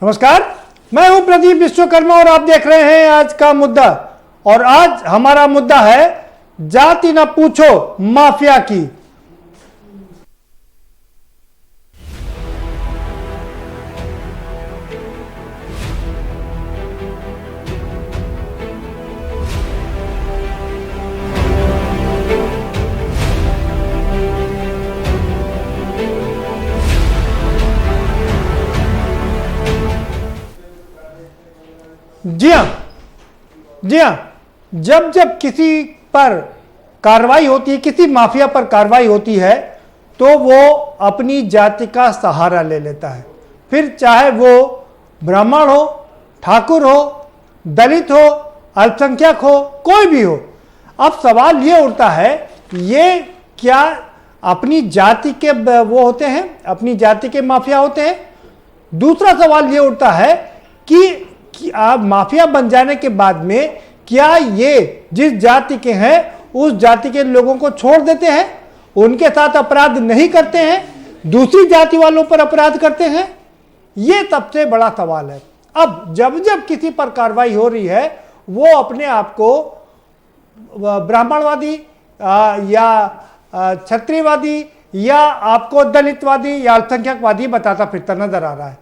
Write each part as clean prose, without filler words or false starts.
नमस्कार, मैं हूं प्रदीप विश्वकर्मा और आप देख रहे हैं आज का मुद्दा। और आज हमारा मुद्दा है जाति न पूछो माफिया की। जी हां, जब जब किसी पर कार्रवाई होती है, किसी माफिया पर कार्रवाई होती है, तो वो अपनी जाति का सहारा ले लेता है। फिर चाहे वो ब्राह्मण हो, ठाकुर हो, दलित हो, अल्पसंख्यक हो, कोई भी हो। अब सवाल ये उठता है, ये क्या अपनी जाति के वो होते हैं, अपनी जाति के माफिया होते हैं? दूसरा सवाल ये उठता है कि आप माफिया बन जाने के बाद में क्या ये जिस जाति के हैं उस जाति के लोगों को छोड़ देते हैं, उनके साथ अपराध नहीं करते हैं, दूसरी जाति वालों पर अपराध करते हैं? ये सबसे बड़ा सवाल है। अब जब जब किसी पर कार्रवाई हो रही है, वो अपने आप को ब्राह्मणवादी या क्षत्रियवादी या आपको दलितवादी या अल्पसंख्यकवादी बताता फिरता नजर आ रहा है।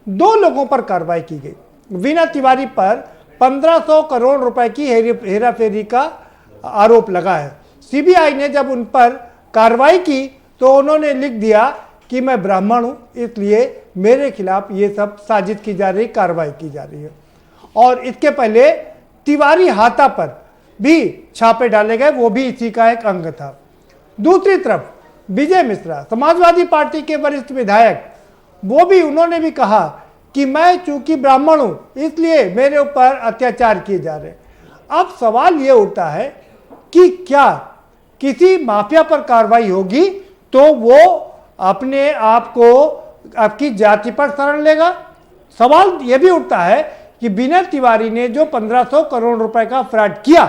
दो लोगों पर कार्रवाई की गई। वीना तिवारी पर 1500 करोड़ रुपए की हेराफेरी का आरोप लगा है। सीबीआई ने जब उन पर कार्रवाई की तो उन्होंने लिख दिया कि मैं ब्राह्मण हूं, इसलिए मेरे खिलाफ ये सब साजिश की जा रही, कार्रवाई की जा रही है। और इसके पहले तिवारी हाथा पर भी छापे डाले गए, वो भी इसी का एक अंग था। दूसरी तरफ विजय मिश्रा, समाजवादी पार्टी के वरिष्ठ विधायक, वो भी उन्होंने भी कहा कि मैं चूंकि ब्राह्मण हूं इसलिए मेरे ऊपर अत्याचार किए जा रहे। अब सवाल ये उठता है कि क्या किसी माफिया पर कार्रवाई होगी तो वो अपने आप को आपकी जाति पर शरण लेगा? सवाल यह भी उठता है कि वीना तिवारी ने जो 1500 करोड़ रुपए का फ्रॉड किया,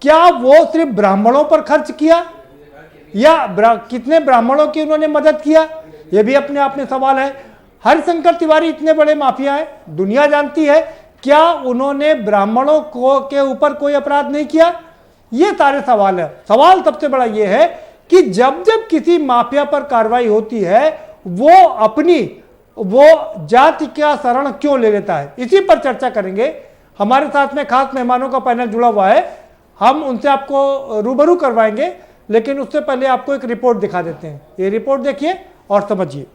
क्या वो सिर्फ ब्राह्मणों पर खर्च किया या कितने ब्राह्मणों की उन्होंने मदद किया? यह भी अपने आप में सवाल है। हरिशंकर तिवारी इतने बड़े माफिया है, दुनिया जानती है, क्या उन्होंने ब्राह्मणों को के ऊपर कोई अपराध नहीं किया? ये सारे सवाल है। सवाल सबसे बड़ा ये है कि जब जब किसी माफिया पर कार्रवाई होती है वो अपनी जाति का शरण क्यों ले लेता है? इसी पर चर्चा करेंगे। हमारे साथ में खास मेहमानों का पैनल जुड़ा हुआ है, हम उनसे आपको रूबरू करवाएंगे, लेकिन उससे पहले आपको एक रिपोर्ट दिखा देते हैं। ये रिपोर्ट देखिए और समझिए।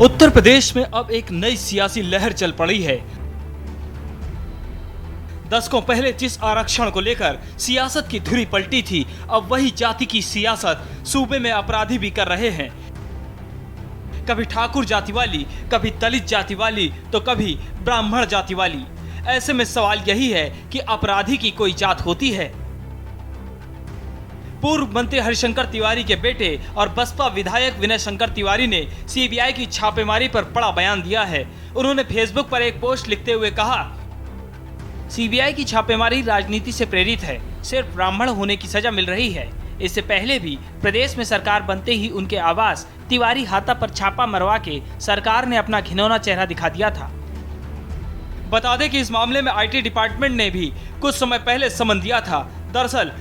उत्तर प्रदेश में अब एक नई सियासी लहर चल पड़ी है। दशकों पहले जिस आरक्षण को लेकर सियासत की धुरी पलटी थी, अब वही जाति की सियासत सूबे में अपराधी भी कर रहे हैं। कभी ठाकुर जाति वाली, कभी दलित जाति वाली, तो कभी ब्राह्मण जाति वाली। ऐसे में सवाल यही है कि अपराधी की कोई जात होती है? पूर्व मंत्री हरिशंकर तिवारी के बेटे और बसपा विधायक विनय शंकर तिवारी ने सीबीआई की छापेमारी पर बड़ा बयान दिया है। उन्होंने फेसबुक पर एक पोस्ट लिखते हुए कहा, सीबीआई की छापेमारी राजनीति से प्रेरित है, सिर्फ ब्राह्मण होने की सजा मिल रही है। इससे पहले भी प्रदेश में सरकार बनते ही उनके आवास तिवारी हाथा पर छापा मरवा के सरकार ने अपना घिनौना चेहरा दिखा दिया था। बता दें कि इस मामले में आईटी डिपार्टमेंट ने भी कुछ समय पहले समन दिया था। दरअसल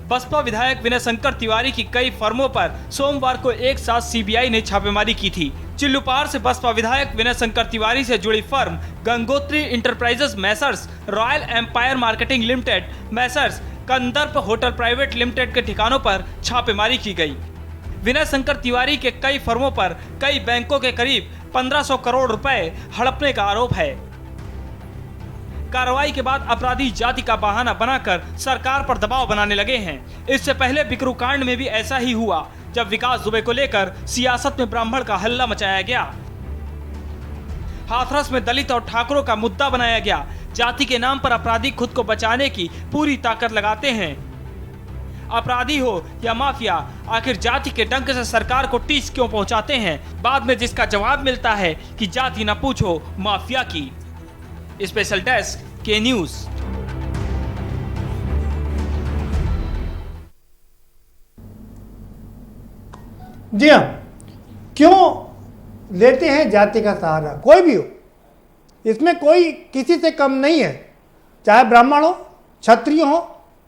बसपा विधायक विनय शंकर तिवारी की कई फर्मों पर सोमवार को एक साथ सीबीआई ने छापेमारी की थी। चिल्लूपार से बसपा विधायक विनय शंकर तिवारी से जुड़ी firm Gangotri enterprises, messrs royal empire marketing limited, messrs Kandarp hotel private limited के ठिकानों पर छापेमारी की गई। विनय शंकर तिवारी के कई फर्मों पर कई बैंकों के करीब 1500 करोड़ रुपए हड़पने का आरोप है। कार्रवाई के बाद अपराधी जाति का बहाना बनाकर सरकार पर दबाव बनाने लगे हैं। इससे पहले बिकरू कांड में भी ऐसा ही हुआ, जब विकास दुबे को लेकर सियासत में ब्राह्मण का हल्ला मचाया गया। हाथरस में दलित और ठाकुरों का मुद्दा बनाया गया। जाति के नाम पर अपराधी खुद को बचाने की पूरी ताकत लगाते हैं। अपराधी हो या माफिया, आखिर जाति के डंक से सरकार को टीस क्यों पहुंचाते हैं? बाद में जिसका जवाब मिलता है कि जाति न पूछो माफिया की। स्पेशल डेस्क के न्यूज। जी हाँ, क्यों लेते हैं जाति का सहारा? कोई भी हो, इसमें कोई किसी से कम नहीं है, चाहे ब्राह्मण हो, क्षत्रिय हो,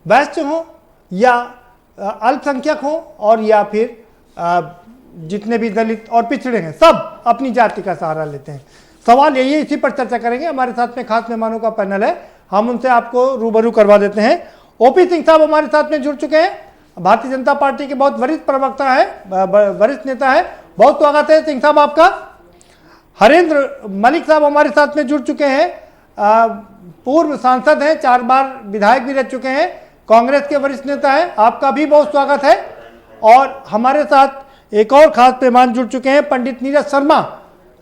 वैश्य हो या अल्पसंख्यक हो और या फिर जितने भी दलित और पिछड़े हैं, सब अपनी जाति का सहारा लेते हैं। सवाल यही है, इसी पर चर्चा करेंगे। हमारे साथ में खास मेहमानों का पैनल है, हम उनसे आपको रूबरू करवा देते हैं। ओपी सिंह साहब हमारे साथ में जुड़ चुके हैं, भारतीय जनता पार्टी के बहुत वरिष्ठ प्रवक्ता है, वरिष्ठ नेता है। बहुत स्वागत है सिंह साहब आपका। हरेंद्र मलिक साहब हमारे साथ में जुड़ चुके हैं, पूर्व सांसद हैं, 4 बार विधायक भी रह चुके हैं, कांग्रेस के वरिष्ठ नेता हैं, आपका भी बहुत स्वागत है। और हमारे साथ एक और खास मेहमान जुड़ चुके हैं, पंडित नीरज शर्मा,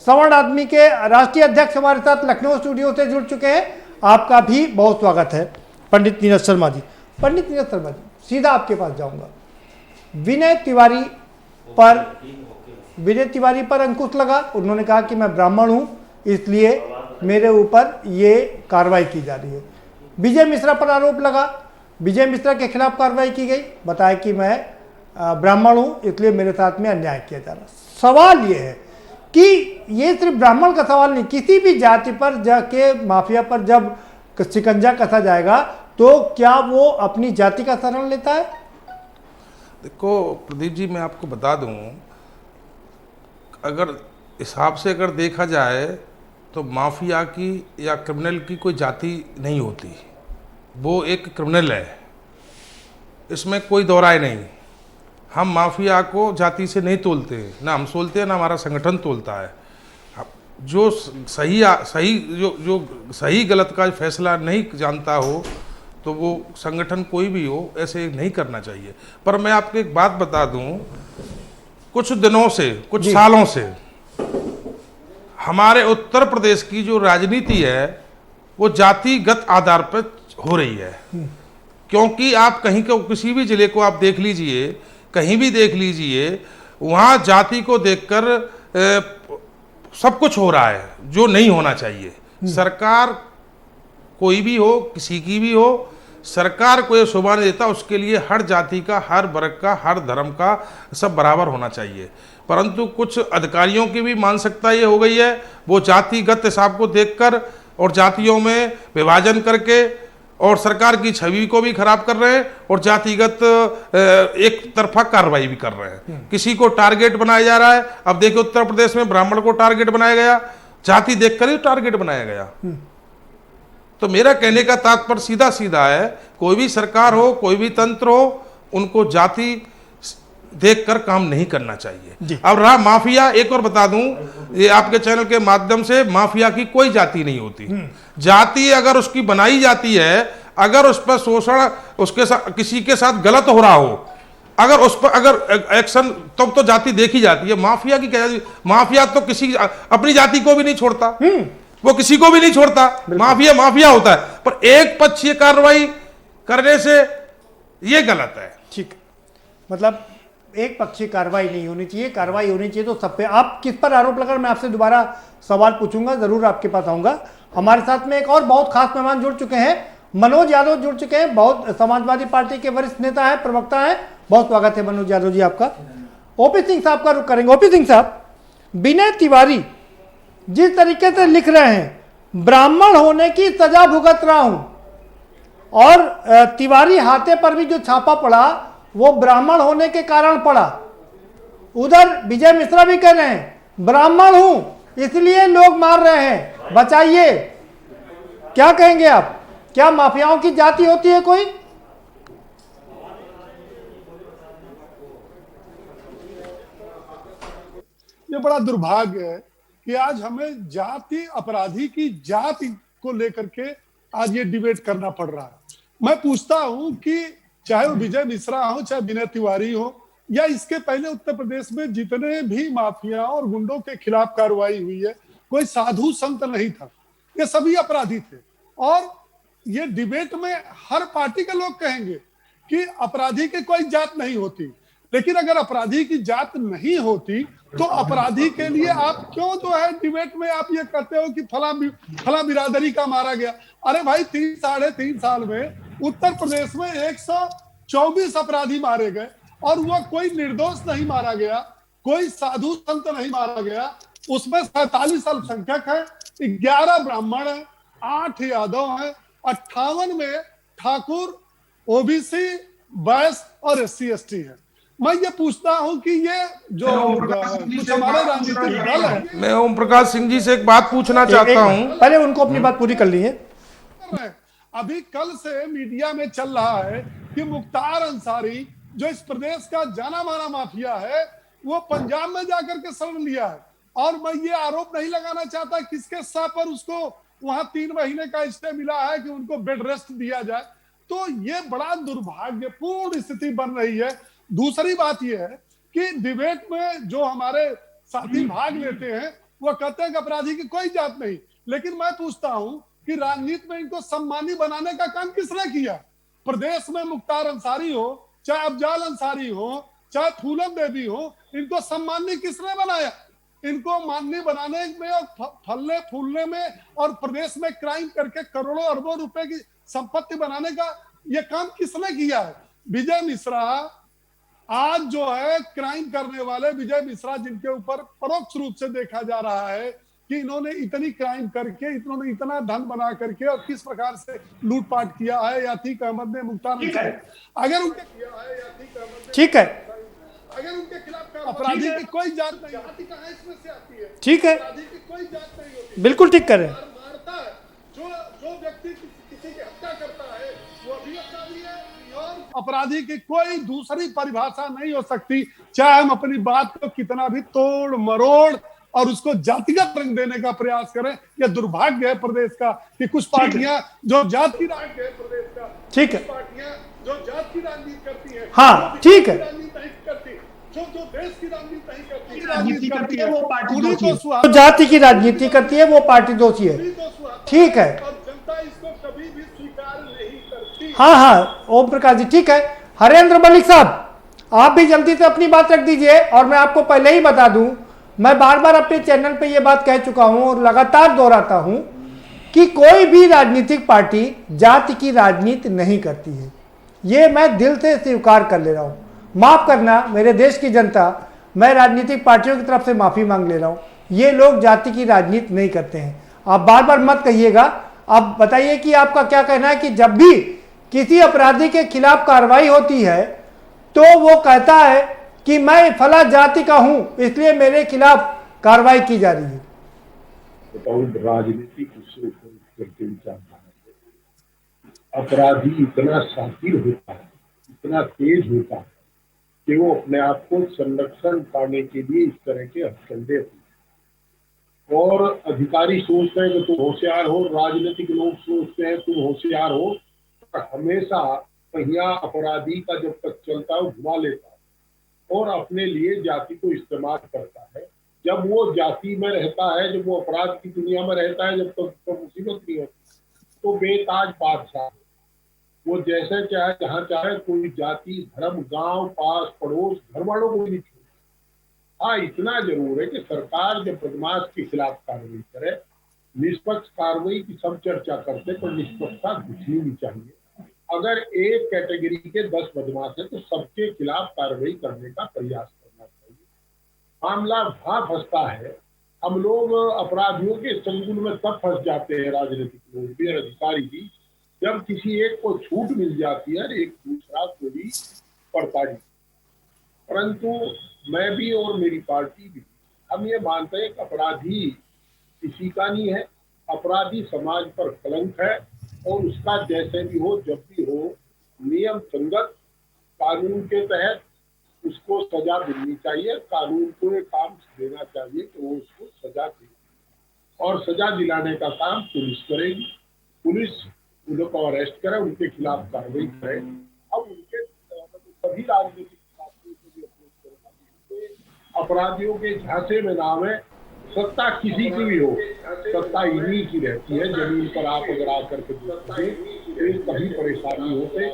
सवर्ण आदमी के राष्ट्रीय अध्यक्ष हमारे साथ लखनऊ स्टूडियो से जुड़ चुके हैं, आपका भी बहुत स्वागत है पंडित नीरज शर्मा जी। पंडित नीरज शर्मा जी, सीधा आपके पास जाऊंगा। विनय तिवारी पर अंकुश लगा, उन्होंने कहा कि मैं ब्राह्मण हूं इसलिए मेरे ऊपर ये कार्रवाई की जा रही है। विजय मिश्रा पर आरोप लगा, विजय मिश्रा के खिलाफ कार्रवाई की गई, बताया कि मैं ब्राह्मण हूं इसलिए मेरे साथ में अन्याय किया जा रहा। सवाल ये है कि ये सिर्फ ब्राह्मण का सवाल नहीं, किसी भी जाति पर जाके माफिया पर जब शिकंजा कसा जाएगा तो क्या वो अपनी जाति का शरण लेता है? देखो प्रदीप जी, मैं आपको बता दूं, अगर हिसाब से अगर देखा जाए तो माफिया की या क्रिमिनल की कोई जाति नहीं होती, वो एक क्रिमिनल है, इसमें कोई दो राय नहीं। हम माफिया को जाति से नहीं तोलते, ना हम तोलते हैं ना हमारा संगठन तोलता है। जो सही गलत का फैसला नहीं जानता हो तो वो संगठन कोई भी हो ऐसे नहीं करना चाहिए। पर मैं आपको एक बात बता दूं, कुछ दिनों से, कुछ सालों से हमारे उत्तर प्रदेश की जो राजनीति है वो जातिगत आधार पर हो रही है। क्योंकि आप कहीं को किसी भी जिले को आप देख लीजिए, कहीं भी देख लीजिए, वहाँ जाति को देखकर सब कुछ हो रहा है जो नहीं होना चाहिए। सरकार कोई भी हो, किसी की भी हो, सरकार को ये शोभा नहीं देता, उसके लिए हर जाति का, हर वर्ग का, हर धर्म का सब बराबर होना चाहिए। परंतु कुछ अधिकारियों की भी मानसिकता ये हो गई है, वो जातिगत हिसाब को देखकर और जातियों में विभाजन करके और सरकार की छवि को भी खराब कर रहे हैं और जातिगत एक तरफा कार्रवाई भी कर रहे हैं। किसी को टारगेट बनाया जा रहा है। अब देखिए उत्तर प्रदेश में ब्राह्मण को टारगेट बनाया गया, जाति देखकर ही टारगेट बनाया गया। तो मेरा कहने का तात्पर्य सीधा सीधा है, कोई भी सरकार हो, कोई भी तंत्र हो, उनको जाति देखकर काम नहीं करना चाहिए। अब रहा माफिया, एक और बता दूं, ये आपके चैनल के माध्यम से, माफिया की कोई जाति नहीं होती। जाति अगर उसकी बनाई जाती है, अगर उस पर शोषण, उसके साथ किसी के साथ गलत हो रहा हो, अगर उस पर अगर एक्शन, तब तो जाति देखी जाती है। माफिया की क्या जाती? माफिया तो किसी अपनी जाति को भी नहीं छोड़ता, वो किसी को भी नहीं छोड़ता। माफिया माफिया होता है, पर एक पक्षीय कार्रवाई करने से ये गलत है। ठीक, मतलब एक पक्षीय कार्रवाई नहीं होनी चाहिए, कार्रवाई होनी चाहिए तो सब पे। आप किस पर आरोप लगा, मैं आपसे दोबारा सवाल पूछूंगा, जरूर आपके पास आऊंगा। हमारे साथ में एक और बहुत खास मेहमान जुड़ चुके हैं, मनोज यादव जुड़ चुके हैं, बहुत समाजवादी पार्टी के वरिष्ठ नेता है, प्रवक्ता है। बहुत स्वागत है मनोज यादव जी आपका। ओपी सिंह साहब का रुख करेंगे। ओपी सिंह साहब, विनय तिवारी जिस तरीके से लिख रहे हैं, ब्राह्मण होने की सजा भुगत रहा हूं, और तिवारी हाथे पर भी जो छापा पड़ा वो ब्राह्मण होने के कारण पड़ा। उधर विजय मिश्रा भी कह रहे हैं ब्राह्मण हूं इसलिए लोग मार रहे हैं, बचाइए। क्या कहेंगे आप? क्या माफियाओं की जाति होती है कोई? ये बड़ा दुर्भाग्य है कि आज हमें जाति, अपराधी की जाति को लेकर के आज ये डिबेट करना पड़ रहा है। मैं पूछता हूं कि चाहे वो विजय मिश्रा हो, चाहे विनय तिवारी हो, या इसके पहले उत्तर प्रदेश में जितने भी माफिया और गुंडों के खिलाफ कार्रवाई हुई है, कोई साधु संत नहीं था, ये सभी अपराधी थे। और ये डिबेट में हर पार्टी के लोग कहेंगे कि अपराधी की कोई जात नहीं होती, लेकिन अगर अपराधी की जात नहीं होती तो अपराधी के लिए आप क्यों जो है डिबेट में आप ये कहते हो कि फला बिरादरी का मारा गया? अरे भाई, 3-3.5 साल में उत्तर प्रदेश में 124 अपराधी मारे गए और वो कोई निर्दोष नहीं मारा गया, कोई साधु संत नहीं मारा गया। उसमें 47 अल्पसंख्यक है, 11 ब्राह्मण है, 8 यादव हैं, 58 में ठाकुर, ओबीसी, वैश्य और SC/ST है। मैं ये पूछता हूं कि ये जो कुछ हमारे राजनीतिक दल है, मैं ओम प्रकाश सिंह जी से एक बात पूछना चाहता हूं। पहले उनको अपनी बात पूरी कर लीजिए। अभी कल से मीडिया में चल रहा है कि मुख्तार अंसारी जो इस प्रदेश का जाना माना माफिया है, वो पंजाब में जाकर के शरण लिया है। और मैं ये आरोप नहीं लगाना चाहता किसके साथ पर उसको वहां 3 महीने का स्टे मिला है कि उनको बेड रेस्ट दिया जाए। तो ये बड़ा दुर्भाग्यपूर्ण स्थिति बन रही है। दूसरी बात यह है कि डिबेट में जो हमारे साथी भाग लेते हैं वो कहते हैं कि अपराधी की कोई जात नहीं, लेकिन मैं पूछता हूं कि राजनीति में इनको सम्मानी बनाने का काम किसने किया? प्रदेश में मुख्तार अंसारी हो, चाहे अफजाल अंसारी हो, चाहे फूलन देवी हो, इनको सम्मानी किसने बनाया? इनको माननीय बनाने में और फलने फूलने में और प्रदेश में क्राइम करके करोड़ों अरबों रुपए की संपत्ति बनाने का यह काम किसने किया है? विजय मिश्रा आज जो है क्राइम करने वाले विजय मिश्रा, जिनके ऊपर परोक्ष रूप से देखा जा रहा है कि इन्होंने इतनी क्राइम करके, इन्होंने इतना धन बना करके और किस प्रकार से लूटपाट किया है। यातीक अहमद ने मुख्तार अगर उनके किया है, यातीक अहमद ठीक है, अगर उनके खिलाफ अपराधी की कोई जात नहीं, जाति कहां इसमें से आती है? ठीक है, अपराधी की कोई जात नहीं होती। बिल्कुल ठीक कर रहे हैं। मारता है जो व्यक्ति किसी की हत्या करता है वो भी अपराधी है। और अपराधी की कोई दूसरी परिभाषा नहीं हो सकती, चाहे हम अपनी बात को कितना भी तोड़ मरोड़ और उसको जातिगत रंग देने का प्रयास करें। यह दुर्भाग्य है प्रदेश का कि कुछ पार्टियां जो जात की राजनीति है प्रदेश का, ठीक है, पार्टियां जो जात की राजनीति करती है, हाँ ठीक है, राजनीति नहीं करती, जो देश की राजनीति नहीं करती, राजनीति करती है वो पार्टी उन्हीं दोषी को है। तो जाति की राजनीति करती है वो पार्टी दोषी है। ठीक है, और जनता इसको कभी भी स्वीकार नहीं करती। हाँ हाँ ओम प्रकाश जी, ठीक है। हरेंद्र मलिक साहब, आप भी जल्दी से अपनी बात रख दीजिए। और मैं आपको पहले ही बता दूं, मैं बार बार अपने चैनल पे ये बात कह चुका हूं और लगातार दोहराता हूं कि कोई भी राजनीतिक पार्टी जाति की राजनीति नहीं करती है। ये मैं दिल से स्वीकार कर ले रहा हूं। माफ करना मेरे देश की जनता, मैं राजनीतिक पार्टियों की तरफ से माफी मांग ले रहा हूं। ये लोग जाति की राजनीति नहीं करते हैं। आप बार बार मत कहिएगा। आप बताइए कि आपका क्या कहना है कि जब भी किसी अपराधी के खिलाफ कार्रवाई होती है तो वो कहता है कि मैं फला जाति का हूं, इसलिए मेरे खिलाफ कार्रवाई की जा रही है। राजनीति किससे करके विचारधारा है। अपराधी इतना शातिर होता है, इतना तेज होता है कि वो अपने आप को संरक्षण पाने के लिए इस तरह के हथकंडे होते हैं। और अधिकारी सोचते हैं कि तुम होशियार हो, राजनीतिक लोग सोचते हैं तुम होशियार हो। तो हमेशा पहिया अपराधी का जब तक चलता है वो घुमा लेता है और अपने लिए जाति को इस्तेमाल करता है। जब वो जाति में रहता है, जब वो अपराध की दुनिया में रहता है, जब तक तो मुसीबत नहीं होती, तो बेताज बादशाह वो जैसे चाहे जहाँ चाहे कोई जाति धर्म गांव पास पड़ोस घर वालों को भी नहीं छोड़े। हाँ, इतना जरूर है कि सरकार जब बदमाश के खिलाफ कार्रवाई करे, निष्पक्ष कार्रवाई की सब चर्चा करते, पर निष्पक्षता दिखनी नहीं चाहिए। अगर एक कैटेगरी के 10 बदमाश है तो सबके खिलाफ कार्रवाई करने का प्रयास करना चाहिए। मामला वहां फंसता है, हम लोग अपराधियों के चंगुल में तब फंस जाते हैं, राजनीतिक लोग भी और अधिकारी भी, जब किसी एक को छूट मिल जाती है एक दूसरा को भी पड़ता नहीं। परंतु मैं भी और मेरी पार्टी भी हम ये मानते हैं कि अपराधी किसी का नहीं है, अपराधी समाज पर कलंक है और उसका जैसे भी हो जब भी हो नियम संगत कानून के तहत उसको सजा मिलनी चाहिए। कानून को एक काम देना चाहिए कि वो उसको सजा दे और सजा दिलाने का काम पुलिस करेगी। पुलिस उनको अरेस्ट करे, उनके खिलाफ कार्रवाई करे। अब उनके सभी राजनीतिक पार्टियों को भी अप्रोच करेगा। अपराधियों के झांसे में नाम है, सत्ता किसी की भी हो, सत्ता इन्हीं की रहती है। जमीन पर आप अगर आकर के देखते तो कभी परेशानी होते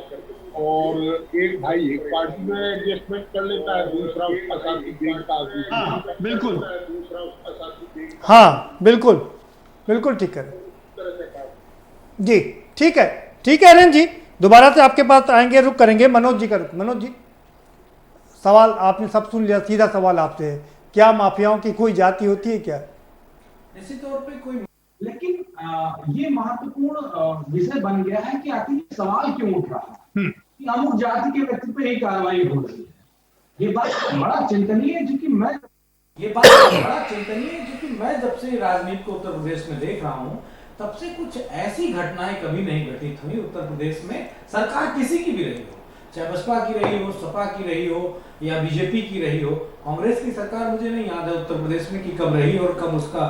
और एक भाई एक पार्टी में एडजस्टमेंट कर लेता है, दूसरा उसका साथी बैंक का बिल्कुल दूसरा उसका साथी बैंक। हाँ बिल्कुल बिल्कुल ठीक है जी, ठीक है, ठीक है अरविंद जी, दोबारा से आपके पास आएंगे, रुक करेंगे। मनोज जी का रुक, मनोज जी सवाल आपने सब सुन लिया, सीधा सवाल आपसे है, क्या माफियाओं की कोई जाति होती है क्या? निश्चित तौर पे कोई, लेकिन ये महत्वपूर्ण विषय बन गया है कि आखिर ये सवाल क्यों उठ रहा है कि अमुक जाति के व्यक्ति पर ही कार्रवाई हो रही है। ये बात बड़ा चिंतनीय है, क्योंकि मैं जब से राजनीति को उत्तर प्रदेश में देख रहा हूँ तब से कुछ ऐसी घटनाएं कभी नहीं घटित हुई उत्तर प्रदेश में, सरकार किसी की भी रही हो, चाहे बसपा की रही हो, सपा की रही हो या बीजेपी की रही हो। कांग्रेस की सरकार मुझे नहीं याद है उत्तर प्रदेश में कि कब रही और कब उसका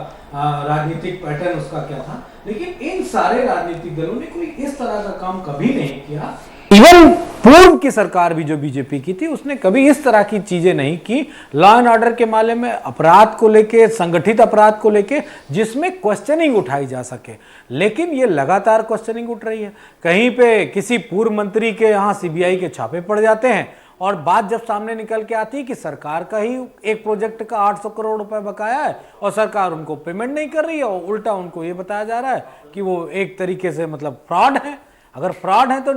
राजनीतिक पैटर्न उसका क्या था, लेकिन इन सारे राजनीतिक दलों ने कोई इस तरह का काम कभी नहीं किया। इवन पूर्व की सरकार भी जो बीजेपी की थी उसने कभी इस तरह की चीजें नहीं की लॉ एंड ऑर्डर के मामले में, अपराध को लेके, संगठित अपराध को लेके, जिसमें क्वेश्चनिंग उठाई जा सके। लेकिन ये लगातार क्वेश्चनिंग उठ रही है। कहीं पे किसी पूर्व मंत्री के यहाँ सीबीआई के छापे पड़ जाते हैं और बात जब सामने निकल के आती है कि सरकार का ही एक प्रोजेक्ट का 800 करोड़ रुपए बकाया है और सरकार उनको पेमेंट नहीं कर रही है, और उल्टा उनको ये बताया जा रहा है कि वो एक तरीके से मतलब फ्रॉड है। अगर फ्रॉड है तो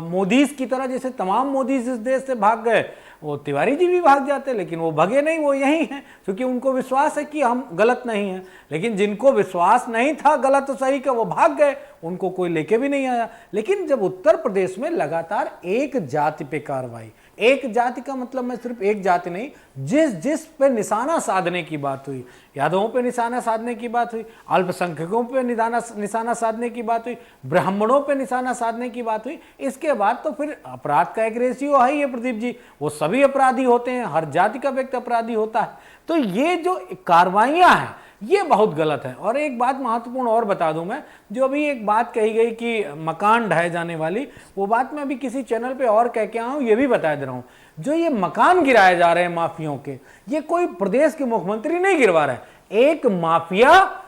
मोदीज की तरह जैसे तमाम मोदीज इस देश से भाग गए, वो तिवारी जी भी भाग जाते, लेकिन वो भगे नहीं, वो यही हैं क्योंकि उनको विश्वास है कि हम गलत नहीं हैं। लेकिन जिनको विश्वास नहीं था गलत तो सही का, वो भाग गए, उनको कोई लेके भी नहीं आया। लेकिन जब उत्तर प्रदेश में लगातार एक जाति पे कार्रवाई, एक जाति का मतलब मैं सिर्फ एक जाति नहीं, जिस पे निशाना साधने की बात हुई, यादवों पे निशाना साधने की बात हुई, अल्पसंख्यकों पे निशाना साधने की बात हुई, ब्राह्मणों पे निशाना साधने की बात हुई, इसके बाद तो फिर अपराध का एक रेशियो है ही है प्रदीप जी, वो सभी अपराधी होते हैं, हर जाति का व्यक्ति अपराधी होता है। तो ये जो कार्रवाइयां हैं ये बहुत गलत है। और एक बात महत्वपूर्ण और बता दूं मैं, जो अभी एक बात कही गई कि मकान ढहाए जाने वाली, वो बात मैं अभी किसी चैनल पे और कह के आया हूं, ये भी बता दे रहा हूं, जो ये मकान गिराए जा रहे हैं माफियाओं के, ये कोई प्रदेश के मुख्यमंत्री नहीं गिरवा रहे हैं, एक माफिया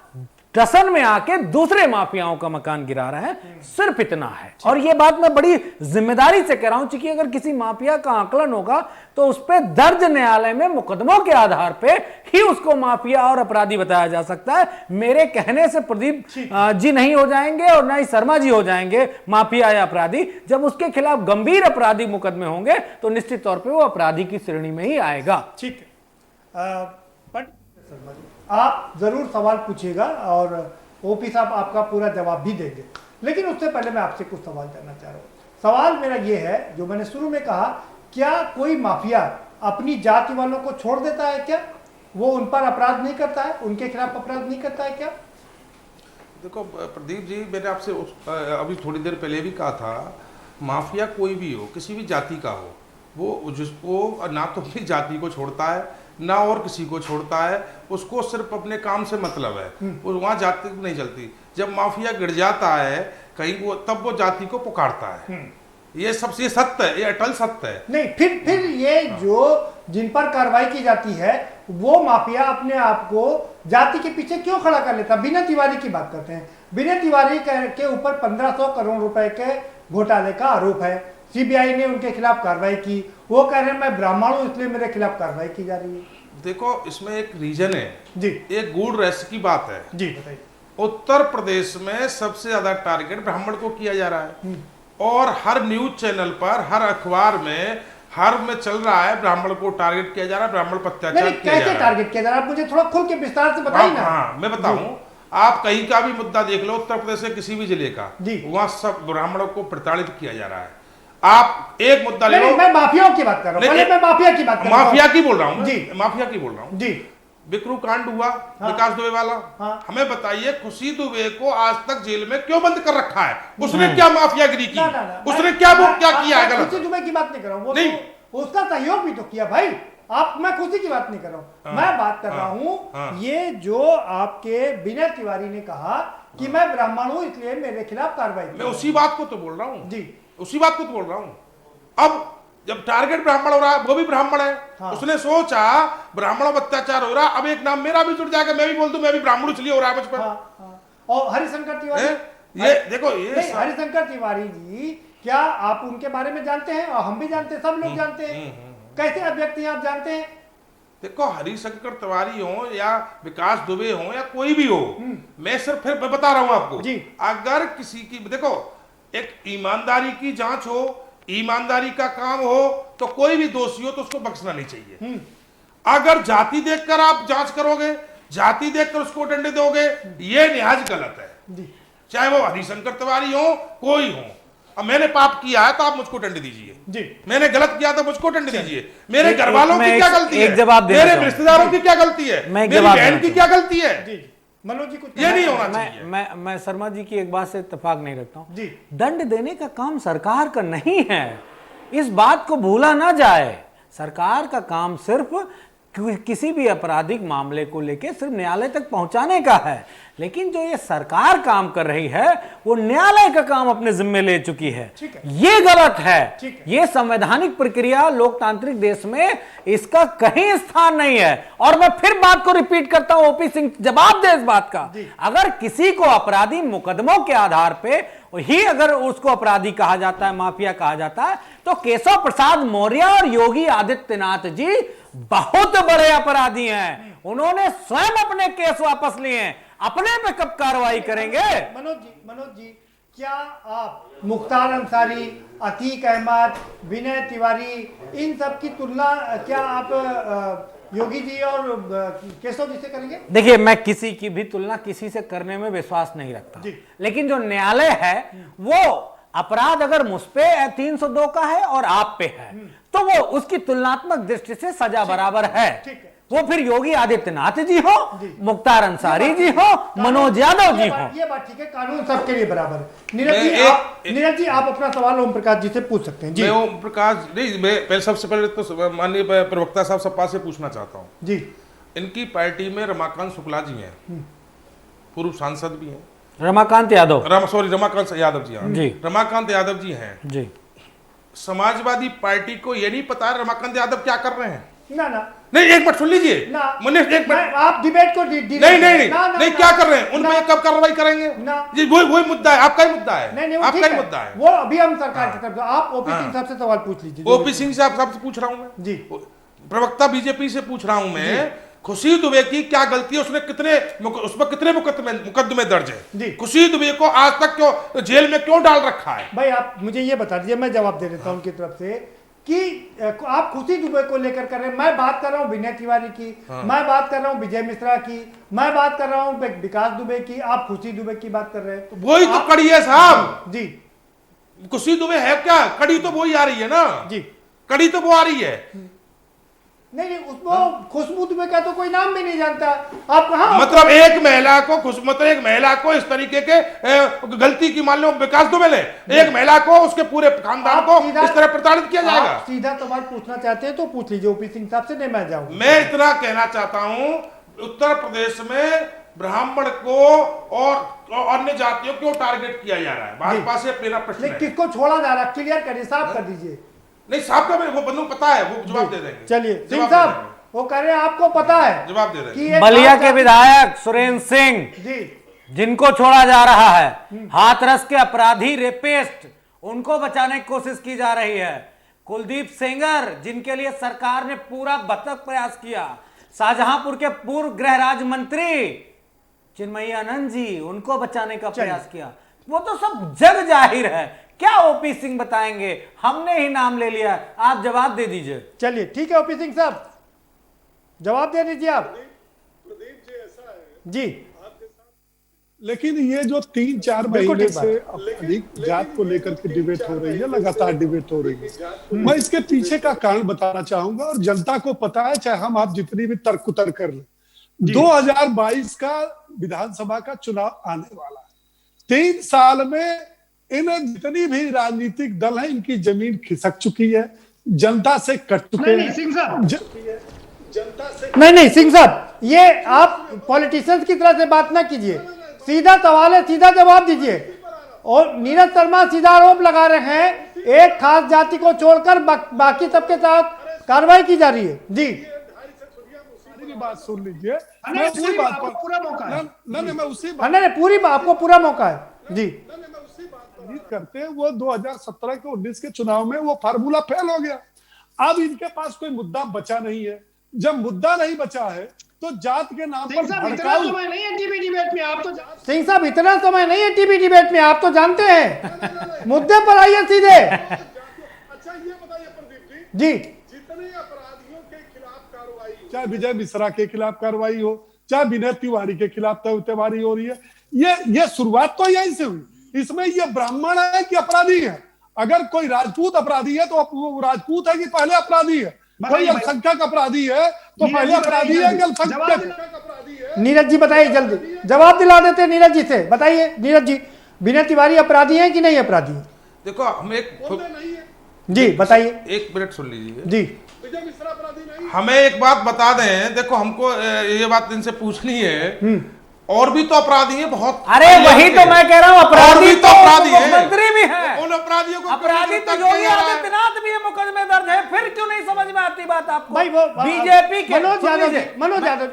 टसन में आके दूसरे माफियाओं का मकान गिरा रहा है, सिर्फ इतना है। और ये बात मैं बड़ी जिम्मेदारी से कह रहा हूं, क्योंकि अगर किसी माफिया का आकलन होगा तो उस पर दर्ज न्यायालय में मुकदमों के आधार पे ही उसको माफिया और अपराधी बताया जा सकता है। मेरे कहने से प्रदीप जी नहीं हो जाएंगे और ना ही शर्मा जी हो जाएंगे माफिया या अपराधी। जब उसके खिलाफ गंभीर अपराधी मुकदमे होंगे तो निश्चित तौर पर वो अपराधी की श्रेणी में ही आएगा। ठीक है, बट आप जरूर सवाल पूछिएगा और ओपी साहब आपका पूरा जवाब भी देंगे, लेकिन उससे पहले मैं आपसे कुछ सवाल करना चाह रहा हूँ। सवाल मेरा ये है, जो मैंने शुरू में कहा, क्या कोई माफिया अपनी जाति वालों को छोड़ देता है क्या? वो उन पर अपराध नहीं करता है, उनके खिलाफ अपराध नहीं करता है क्या? देखो प्रदीप जी, मैंने आपसे अभी थोड़ी देर पहले भी कहा था, माफिया कोई भी हो, किसी भी जाति का हो, वो जिसको ना तो अपनी जाति को छोड़ता है ना और किसी को छोड़ता है, उसको सिर्फ अपने काम से मतलब है, वो वहाँ जाति नहीं चलती। जब माफिया गिर जाता है कहीं, वो तब वो जाति को पुकारता है। ये सबसे सत्य है, ये अटल सत्य है। नहीं, फिर ये जो जिन पर कार्रवाई की जाती है वो माफिया अपने आप को जाति के पीछे क्यों खड़ा कर लेता? विनय तिवारी की बात करते हैं, विनय तिवारी के ऊपर 1500 करोड़ रुपए के घोटाले का आरोप है, सीबीआई ने उनके खिलाफ कार्रवाई की, वो कह रहे हैं मैं ब्राह्मण हूं इसलिए मेरे खिलाफ कार्रवाई की जा रही है। देखो इसमें एक रीजन है जी, एक गूढ़ रहस्य की बात है जी, बताइए। उत्तर प्रदेश में सबसे ज्यादा टारगेट ब्राह्मण को किया जा रहा है, और हर न्यूज चैनल पर, हर अखबार में, हर में चल रहा है, ब्राह्मण को टारगेट किया जा रहा है, ब्राह्मण पर अत्याचार किया जा रहा है। कैसे टारगेट किया जा रहा है? आप मुझे थोड़ा खुल के विस्तार से बताइए ना। हाँ, मैं बताऊं, आप कहीं का भी मुद्दा देख लो उत्तर प्रदेश के किसी भी जिले का, वहां सब ब्राह्मणों को प्रताड़ित किया जा रहा है। आप एक मुद्दा ले लो, मैं माफियाओं की बात कर रहा हूं, मैं माफिया की बात कर रहा हूं, माफिया की बोल रहा हूं जी, माफिया की बोल रहा हूं जी। बिकरू कांड हुआ, विकास दुबे वाला, हमें बताइए खुशी दुबे को आज तक जेल में क्यों बंद कर रखा है? उसने क्या माफियागिरी की? उसने क्या वो क्या किया है गलत? खुशी दुबे की बात नहीं कर रहा हूं, वो नहीं, उसका सहयोग भी तो किया भाई। आप, मैं खुशी की बात नहीं कर रहा हूं, मैं बात कर रहा हूं ये जो आपके विनय तिवारी ने कहा कि मैं ब्राह्मण हूं इसलिए मेरे खिलाफ कार्रवाई, मैं उसी बात को तो बोल रहा हूं जी, उसी बात को तो बोल रहा हूं। अब जब टारगेट ब्राह्मण हो रहा है, वो भी ब्राह्मण है, उसने सोचा ब्राह्मणों पर अत्याचार हो रहा, अब एक नाम मेरा भी जुड़ जाएगा, मैं भी बोल दूं मैं भी ब्राह्मण इसलिए हो रहा है मुझ पर। और हरिशंकर तिवारी, ये देखो, ये हरिशंकर तिवारी जी, क्या आप उनके बारे में जानते हैं? और हम भी जानते हैं, सब लोग जानते हैं। कैसे अभिव्यक्ति आप जानते हैं? देखो हरिशंकर तिवारी हो या विकास दुबे हो या कोई भी हो, मैं सिर्फ फिर बता रहा हूं आपको जी, अगर किसी की, देखो एक ईमानदारी की जांच हो, ईमानदारी का काम हो तो कोई भी दोषी हो तो उसको बख्शना नहीं चाहिए। अगर जाति देखकर आप जांच करोगे, जाति देखकर उसको दंड दोगे, ये निहाज गलत है। चाहे वो हरिशंकर तिवारी हो, कोई हो। अब मैंने पाप किया है तो आप मुझको दंड दीजिए जी, मैंने गलत किया तो मुझको दंड दीजिए। मेरे घर वालों की क्या गलती है, मेरे रिश्तेदारों की क्या गलती है, मेरी बहन की क्या गलती है? मनोज जी कुछ ये नहीं होना चाहिए। मैं शर्मा जी की एक बात से इत्तेफाक नहीं रखता हूं। दंड देने का काम सरकार का नहीं है, इस बात को भूला ना जाए। सरकार का काम सिर्फ किसी भी आपराधिक मामले को लेकर सिर्फ न्यायालय तक पहुंचाने का है, लेकिन जो ये सरकार काम कर रही है वो न्यायालय का काम अपने जिम्मे ले चुकी है। ये गलत है। ये संवैधानिक प्रक्रिया लोकतांत्रिक देश में इसका कहीं स्थान नहीं है। और मैं फिर बात को रिपीट करता हूं, ओपी सिंह जवाब दे इस बात का। अगर किसी को अपराधी मुकदमों के आधार पे ही अगर उसको अपराधी कहा जाता है, माफिया कहा जाता है, तो केशव प्रसाद मौर्य और योगी आदित्यनाथ जी बहुत बड़े अपराधी हैं। उन्होंने स्वयं अपने केस वापस लिए हैं, अपने पे कब कार्रवाई करेंगे? मनोज जी क्या आप मुख्तार अंसारी, अतीक अहमद, विनय तिवारी, इन सब की तुलना क्या आप योगी जी और केशव जी से करेंगे? देखिए, मैं किसी की भी तुलना किसी से करने में विश्वास नहीं रखता, लेकिन जो न्यायालय है वो अपराध अगर मुझ पे 302 का है और आप पे है तो वो उसकी तुलनात्मक दृष्टि से सजा बराबर है। वो फिर योगी आदित्यनाथ जी हो, मुख्तार अंसारी जी हो, मनोज यादव जी हो, ये बात ठीक है, कानून सबके लिए बराबर है। नीरज जी आप अपना सवाल ओम प्रकाश जी से पूछ सकते हैं। जी मैं ओम प्रकाश नहीं, मैं सबसे पहले तो माननीय प्रवक्ता साहब सपा से पूछना चाहता हूँ जी, इनकी पार्टी में रमाकांत शुक्ला जी हैं, पूर्व सांसद भी हैं, रमाकांत यादव रमाकांत यादव जी हैं जी, रमाकांत यादव जी हैं जी। समाजवादी पार्टी को ये नहीं पता रमाकांत यादव क्या कर रहे हैं? ना नहीं, एक मिनट सुन लीजिए, मैंने एक मिनट, आप डिबेट को नहीं क्या कर रहे हैं, उन पर कब कार्रवाई करेंगे? जी वही मुद्दा है, आपका ही मुद्दा है, आपका ही मुद्दा है वो। अभी हम सरकार की तरफ से, आप ओपी सिंह साहब से सवाल पूछ लीजिए। ओपी सिंह साहब से पूछ रहा हूं मैं जी, प्रवक्ता बीजेपी से पूछ रहा हूं मैं, खुशी दुबे की क्या गलती है? उसने उस पर कितने मुकदमे दर्ज है? खुशी दुबे को आज तक क्यों जेल में क्यों डाल रखा है? भाई आप मुझे ये बता दीजिए, मैं जवाब दे देता हूं उनकी तरफ से कि आप खुशी दुबे को लेकर कर रहे हैं। मैं बात कर रहा हूं विनय तिवारी की, मैं बात कर रहा हूं विजय मिश्रा की, मैं बात कर रहा हूं विकास दुबे की, आप खुशी दुबे की बात कर रहे हैं। वही तो कड़ी है साहब जी, खुशी दुबे है क्या? कड़ी तो वही आ रही है ना जी, कड़ी तो वो आ रही है। नहीं उसको खुशबू दुबे का तो कोई नाम भी नहीं जानता। आप कहाँ मतलब एक महिला को इस तरीके के गलती की मान लो विकास दुबे ने, एक महिला को उसके पूरे खानदान को इस तरह प्रताड़ित किया जाएगा? सीधा सवाल पूछना चाहते हैं तो पूछ लीजिए ओपी सिंह साहब से, नहीं मैं जाऊंगा। मैं इतना कहना चाहता हूं, उत्तर प्रदेश में ब्राह्मण को और अन्य जातियों को टारगेट किया जा रहा है, भाजपा से मेरा प्रश्न है। किसको छोड़ा जा रहा है, क्लियर करिए, साफ कर दीजिए। नहीं साहब का वो बंदों को पता है, वो जवाब दे देंगे। चलिए सिंह साहब, वो कह रहे हैं आपको पता है, जवाब दे देंगे। बलिया के विधायक सुरेंद्र सिंह जी, जिनको छोड़ा जा रहा है, हाथरस के अपराधी रेपिस्ट, उनको बचाने की कोशिश की जा रही है। कुलदीप सेंगर जिनके लिए सरकार ने पूरा भरसक प्रयास किया, शाहजहांपुर के पूर्व गृह राज्य मंत्री चिन्मयी आनंद जी, उनको बचाने का प्रयास किया। वो तो सब जग जाहिर है, क्या ओपी सिंह बताएंगे? हमने ही नाम ले लिया, आप जवाब दे दीजिए। चलिए ठीक है ओपी सिंह साहब, जवाब दे दीजिए आप। प्रदीप जी ऐसा है जी, लेकिन ये जो 3-4 महीने से अधिक जात को लेकर के डिबेट हो रही है, लगातार डिबेट हो रही है, मैं इसके पीछे का कारण बताना चाहूंगा। और जनता को पता है, चाहे हम आप जितनी भी तर्क उतर कर लें, 2022 का विधानसभा का चुनाव आने वाला है। 3 साल में इन जितनी भी राजनीतिक दल हैं, इनकी जमीन खिसक चुकी है, जनता से कट चुके हैं। सिंह साहब, नहीं सिंह साहब, ये आप पॉलिटिशियंस की तरह से बात ना कीजिए, सीधा सवाल है, सीधा जवाब दीजिए। और नीरज शर्मा सीधा आरोप लगा रहे हैं, एक खास जाति को छोड़कर बाकी सबके साथ कार्रवाई की जा रही है। जी, बात सुन लीजिए, मैं उसी बात पर पूरा मौका है। मैं उसी पूरी आपको पूरा मौका है। जी, करते हैं, वो 2017 के 19 के चुनाव में वो फार्मूला फेल हो गया। अब इनके पास कोई मुद्दा बचा नहीं है। जब मुद्दा नहीं बचा है तो जात के नाम पर भड़काऊ। समय नहीं है टीवी डिबेट में, आप तो सिंह साहब इतना समय नहीं है टीवी डिबेट में, आप तो जानते हैं। मुद्दे पर आइए सीधे। जी जितने अपराधियों के खिलाफ कार्रवाई, चाहे विजय मिश्रा के खिलाफ कार्रवाई हो, चाहे विनय तिवारी के खिलाफ तिवारी हो रही है, ये शुरुआत तो यहीं से हुई। इसमें ये ब्राह्मण है कि अपराधी है? अगर कोई राजपूत अपराधी है तो वो राजपूत है कि पहले अपराधी है? कोई अल्पसंख्यक अपराधी है तो पहले अपराधी है कि अल्पसंख्यक अपराधी है? नीरज जी बताइए, जल्दी जवाब दिला देते हैं नीरज जी से। बताइए नीरज जी, विनय तिवारी अपराधी हैं कि नहीं अपराधी? देखो हम एक नहीं है। जी बताइए। 1 मिनट सुन लीजिए विजय मिश्रा अपराधी नहीं है। हमें एक बात बता दें, देखो हमको ये बात इनसे पूछनी है, और भी तो अपराधी हैं बहुत। अरे वही तो मैं कह रहा हूँ, अपराधी तो अपराधी हैं, मुख्यमंत्री भी है, उन अपराधियों को अपराधी तो योगी आदित्यनाथ भी है, मुकदमे दर्ज है। फिर क्यों नहीं समझ में आती बात आपको? भाई वो बीजेपी के मनोज यादव,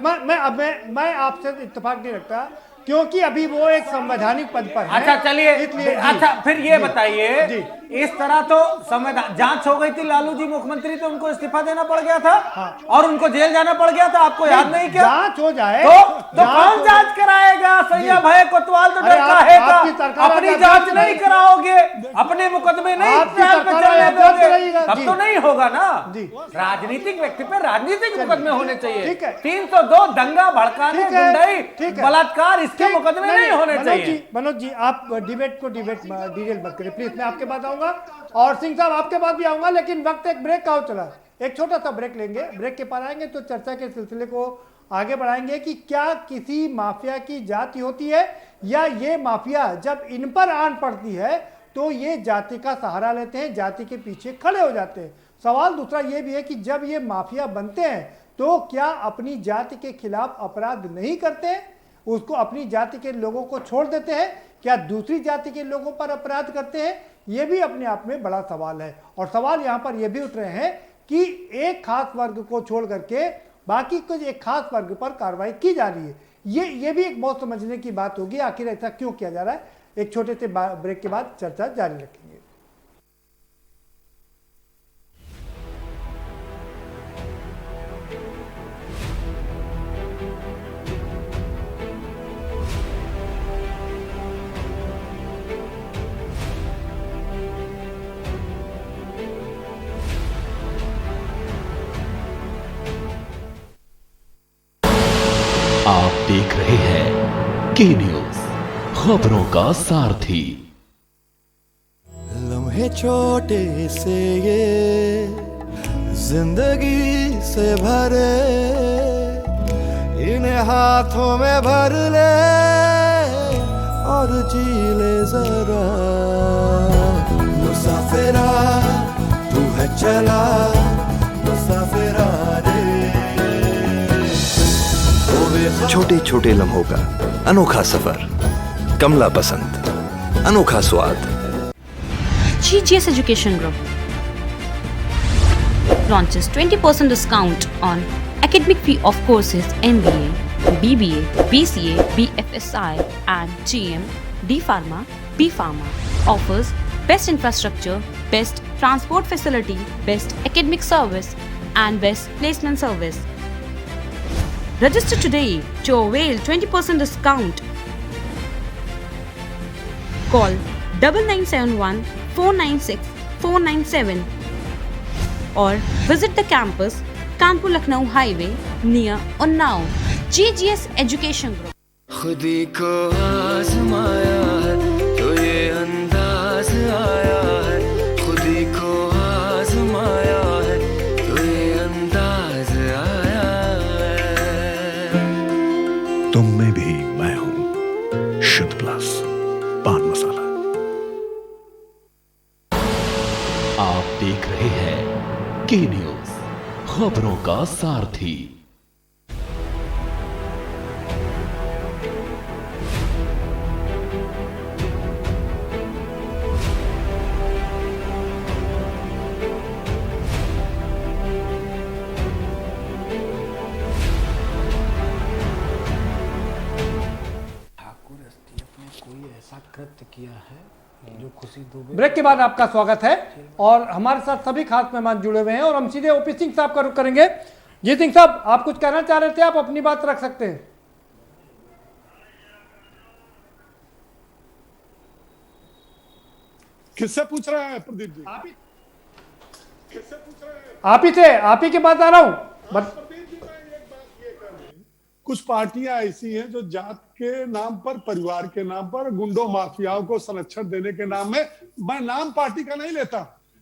मैं आपसे इत्तेफाक नहीं रखता क्योंकि अभी वो एक संवैधानिक पद पर है। अच्छा चलिए, इसलिए अच्छा फिर ये बताइए, इस तरह तो संविधान जांच हो गई थी, लालू जी मुख्यमंत्री थे, उनको इस्तीफा देना पड़ गया था और उनको जेल जाना पड़ गया था, आपको याद नहीं क्या? जांच हो जाए तो कौन जांच कराएगा? सैया भाई कोतवाल तो डर काहेगा, अपनी जांच नहीं कराओगे, अपने मुकदमे नहीं ट्रायल पे चलने दोगे, तब तो नहीं होगा ना। राजनीतिक व्यक्ति पे राजनीतिक मुकदमे होने चाहिए। 302 दंगा भड़काने, गुंडाई, बलात्कार, इसके मुकदमे नहीं होने चाहिए। मनोज जी आप डिबेट को डिटेल मत करें प्लीज, मैं आपके पास आऊंगा और सिंह साहब आपके पास भी आऊंगा, लेकिन वक्त एक ब्रेक का हो चला, एक छोटा सा ब्रेक लेंगे। ब्रेक के पार आएंगे तो चर्चा के सिलसिले को आगे बढ़ाएंगे कि क्या किसी माफिया की जाति होती है, या ये माफिया जब इन पर आन पड़ती है तो ये जाति का सहारा लेते हैं, जाति के पीछे खड़े हो जाते हैं। सवाल दूसरा ये भी है कि जब ये माफिया बनते हैं तो क्या अपनी जाति के खिलाफ अपराध नहीं करते हैं, उसको अपनी जाति के लोगों को छोड़ देते हैं, क्या दूसरी जाति के लोगों पर अपराध करते हैं? ये भी अपने आप में बड़ा सवाल है। और सवाल यहाँ पर यह भी उठ रहे हैं कि एक खास वर्ग को छोड़ करके बाकी कुछ एक खास वर्ग पर कार्रवाई की जा रही है। ये भी एक बहुत समझने की बात होगी, आखिर ऐसा क्यों किया जा रहा है। एक छोटे से ब्रेक के बाद चर्चा जारी रखेंगे। आप देख रहे हैं के न्यूज, खबरों का सारथी। लम्हे छोटे से ये जिंदगी से भरे, इन्हें हाथों में भर ले और जी ले जरा। मुसाफिरा तू है चला, मुसाफिरा रे। छोटे छोटे लम्हों का अनोखा सफर, कमला पसंद, अनोखा स्वाद। GGS Education Group launches 20% discount on academic fee of courses MBA, BBA, BCA, BFSI and GM, D Pharma, B Pharma. Offers best infrastructure, best transport facility, best academic service and best placement service. Register today to avail 20% discount. Call 9971 496 497 or visit the campus Kanpur Lucknow Highway near Unnao. GGS Education Group. खुदी को आजमाया है तो ये अंदाज आया है, खुदी को आजमाया है तो ये अंदाज आया है। तुम में भी मैं हूं, शुद्ध प्लस पान मसाला। आप देख रहे हैं के न्यूज, खबरों का सारथी। कृत्य किया है जो खुशी दुबे। ब्रेक के बाद आपका स्वागत है और हमारे साथ सभी खास मेहमान जुड़े हुए हैं और हम सीधे ओपी सिंह साहब का रुख करेंगे। जी सिंह साहब, आप कुछ कहना चाह रहे थे, आप अपनी बात रख सकते हैं। किससे पूछ रहे हैं प्रदीप जी? किससे पूछ रहे हैं? आप ही थे, आप ही के पास आ रहा हूं। प्रदीप जी, मैं एक बात ये कर रही हूं, कुछ पार्टियां ऐसी हैं जो जात के नाम पर, परिवार के नाम पर, गुंडों माफियाओं को संरक्षण देने के नाम में, मैं नाम पार्टी का नहीं लेता,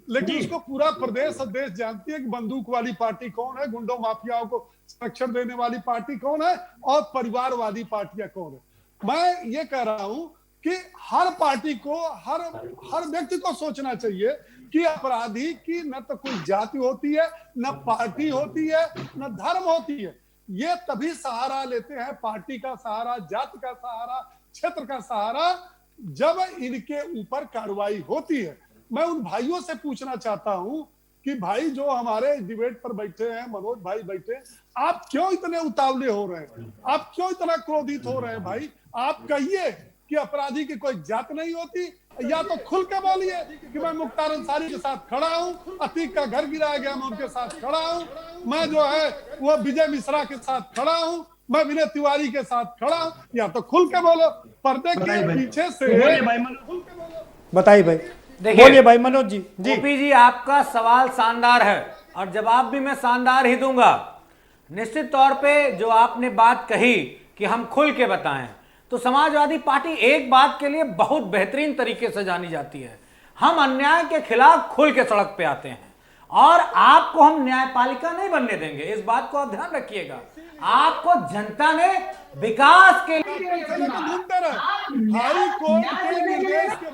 लेकिन उसको पूरा प्रदेश और देश जानती है कि बंदूक वाली पार्टी कौन है, गुंडों माफियाओं को संरक्षण देने वाली पार्टी कौन है और परिवारवादी पार्टियां कौन है। मैं ये कह रहा हूं कि हर पार्टी को, हर व्यक्ति को सोचना चाहिए कि अपराधी की न तो कोई जाति होती है, न पार्टी होती है, न धर्म होती है। ये तभी सहारा लेते हैं, पार्टी का सहारा, जाति का सहारा, क्षेत्र का सहारा, जब इनके ऊपर कार्रवाई होती है। मैं उन भाइयों से पूछना चाहता हूं कि भाई जो हमारे डिबेट पर बैठे हैं, मनोज भाई बैठे हैं, आप क्यों इतने उतावले हो रहे हैं? आप क्यों इतना क्रोधित हो रहे हैं? भाई आप कहिए कि अपराधी की कोई जात नहीं होती, या तो खुल के बोलिए कि मैं मुख्तार अंसारी के साथ खड़ा हूं, अतीक का घर गिराया गया मैं उनके साथ खड़ा हूं, मैं जो है वो विजय मिश्रा के साथ खड़ा हूं, मैं विनय तिवारी के साथ खड़ा हूं, या तो खुल के बोलो, पर्दे के पीछे से खुल के बोलो। बताइए भाई, देखिए बोलिए भाई मनोज जी। ओपी जी, आपका सवाल शानदार है और जवाब भी मैं शानदार ही दूंगा। निश्चित तौर पे जो आपने बात कही कि हम खुल के बताएं, तो समाजवादी पार्टी एक बात के लिए बहुत बेहतरीन तरीके से जानी जाती है, हम अन्याय के खिलाफ खुल के सड़क पे आते हैं और आपको हम न्यायपालिका नहीं बनने देंगे, इस बात को आप ध्यान रखिएगा। आपको जनता ने विकास के लिए,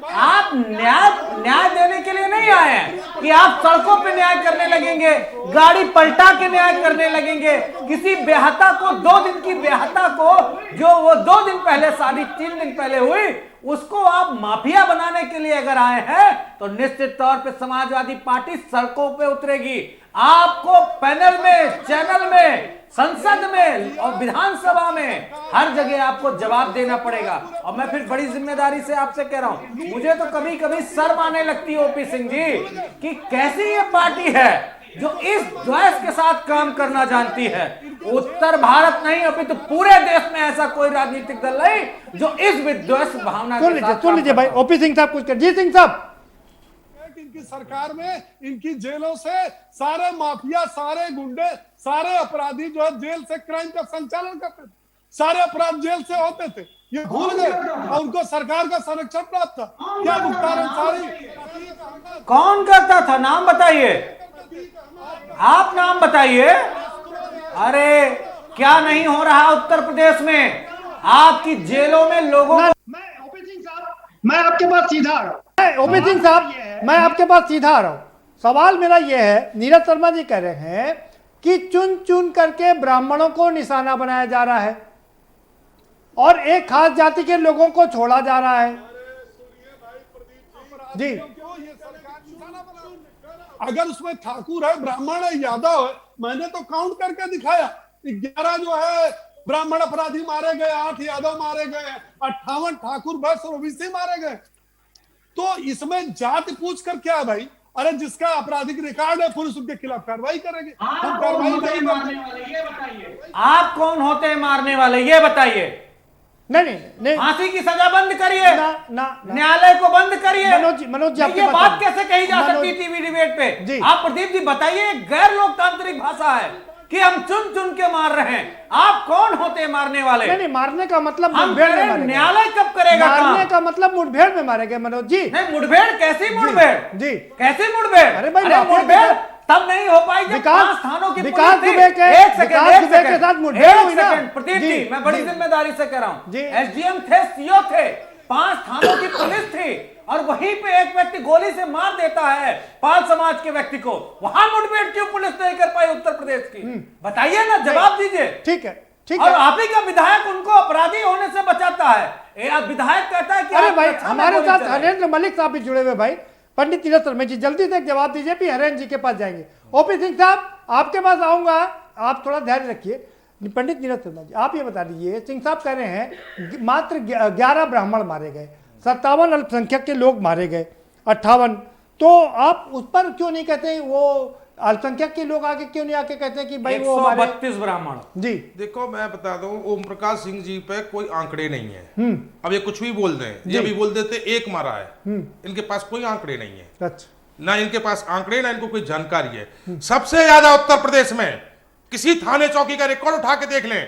आप न्याय देने के लिए नहीं आए हैं कि आप सड़कों पे न्याय करने लगेंगे, गाड़ी पलटा के न्याय करने लगेंगे, किसी बेहता को 2 दिन की बेहता को जो वो 2 दिन पहले शादी 3 दिन पहले हुई उसको आप माफिया बनाने के लिए अगर आए हैं तो निश्चित तौर पे समाजवादी पार्टी सड़कों पे उतरेगी। आपको पैनल में, चैनल में, संसद में और विधानसभा में हर जगह आपको जवाब देना पड़ेगा। और मैं फिर बड़ी जिम्मेदारी से आपसे कह रहा हूं, मुझे तो कभी कभी शर्म आने लगती है ओपी सिंह जी कि कैसी ये पार्टी है जो इस द्वेष के साथ काम करना जानती है। उत्तर भारत नहीं अभी तो पूरे देश में ऐसा कोई राजनीतिक दल नहीं जो इस विद्वेष भावना के साथ। सुन लीजिए भाई, ओपी सिंह साहब कुछ कर। जी सिंह साहब, इनकी सरकार में, इनकी जेलों से सारे माफिया, सारे गुंडे, सारे अपराधी जो है जेल से क्राइम का संचालन करते थे, सारे अपराध जेल से होते थे, ये भूल गए और उनको सरकार का संरक्षण प्राप्त था। क्या मुख्तार अंसारी कौन करता था? नाम बताइए, आप नाम बताइए। अरे क्या नहीं हो रहा उत्तर प्रदेश में? आपकी जेलों में लोगों को मैं आपके पास सीधा आ रहा हूं। ओपी सिंह साहब, मैं आपके पास सीधा आ रहा हूं। सवाल मेरा यह है, नीरज शर्मा जी कह रहे हैं कि चुन चुन करके ब्राह्मणों को निशाना बनाया जा रहा है और एक खास जाति के लोगों को छोड़ा जा रहा है। जी, अगर उसमें ठाकुर है, ब्राह्मण है, यादव है, मैंने तो काउंट करके दिखाया, 11 जो है ब्राह्मण अपराधी मारे गए, 8 यादव मारे गए, 58 ठाकुर वैश्य और ओबीसी मारे गए। तो इसमें जाति पूछ कर क्या भाई? अरे जिसका आपराधिक रिकॉर्ड है पुलिस उसके खिलाफ कार्रवाई करेगी। हम कार्रवाई नहीं करेंगे। आप कौन होते हैं मारने वाले, ये बताइए। नहीं, फांसी की सजा बंद करिए, न्यायालय को बंद करिए। मनोज जी, ये बात कैसे कही जा सकती टीवी डिबेट पे? आप प्रदीप जी बताइए, गैर लोकतांत्रिक भाषा है कि हम चुन चुन के मार रहे हैं। आप कौन होते हैं मारने वाले? नहीं, मारने का मतलब न्यायालय कब करेगा? मारने का मतलब मुठभेड़ में मारे गए मनोज जी। नहीं, मुठभेड़ कैसी मुठभेड़? जी, कैसे मुठभेड़? अरे भाई, मुठभेड़ तब नहीं हो पाई जब 5 थानों की विकास दुबे के साथ मुठभेड़ हुई ना। प्रदीप जी, मैं बड़ी जिम्मेदारी से कह रहा हूँ, एसडीएम थे, सीओ थे, 5 थानों की पुलिस थी और वहीं पे एक व्यक्ति गोली से मार देता है पाल समाज के व्यक्ति को, वहां मुठभेड़ क्यों पुलिस नहीं कर पाई उत्तर प्रदेश की? बताइए ना, जवाब दीजिए। ठीक है, ठीक और है। आप ही का विधायक उनको अपराधी होने से बचाता है। विधायक कहता है कि अरे भाई, हमारे साथ हरेंद्र मलिक साहब भी जुड़े हुए भाई। पंडित नीरज शर्मा जी, जल्दी से जवाब दीजिए, फिर हरेंद्र जी के पास जाएंगे। ओपी सिंह साहब, आपके पास आऊंगा, आप थोड़ा धैर्य रखिए। पंडित नीरज शर्मा जी, आप ये बता दीजिए, सिंह साहब कह रहे हैं मात्र 11 ब्राह्मण मारे गए, 57 अल्पसंख्यक के लोग मारे गए, 58, तो आप उस पर क्यों नहीं कहते? वो अल्पसंख्यक के लोग आके क्यों नहीं आके कहते हैं कि भाई वो 132 ब्राह्मण? जी देखो, मैं बता दूं, ओम प्रकाश सिंह जी पे कोई आंकड़े नहीं है। अब ये कुछ भी बोल दें, ये भी बोल देते 1 मारा है, इनके पास कोई आंकड़े नहीं है। अच्छा, ना इनके पास आंकड़े, ना इनको कोई जानकारी है। सबसे ज्यादा उत्तर प्रदेश में किसी थाने चौकी का रिकॉर्ड उठा के देख लें,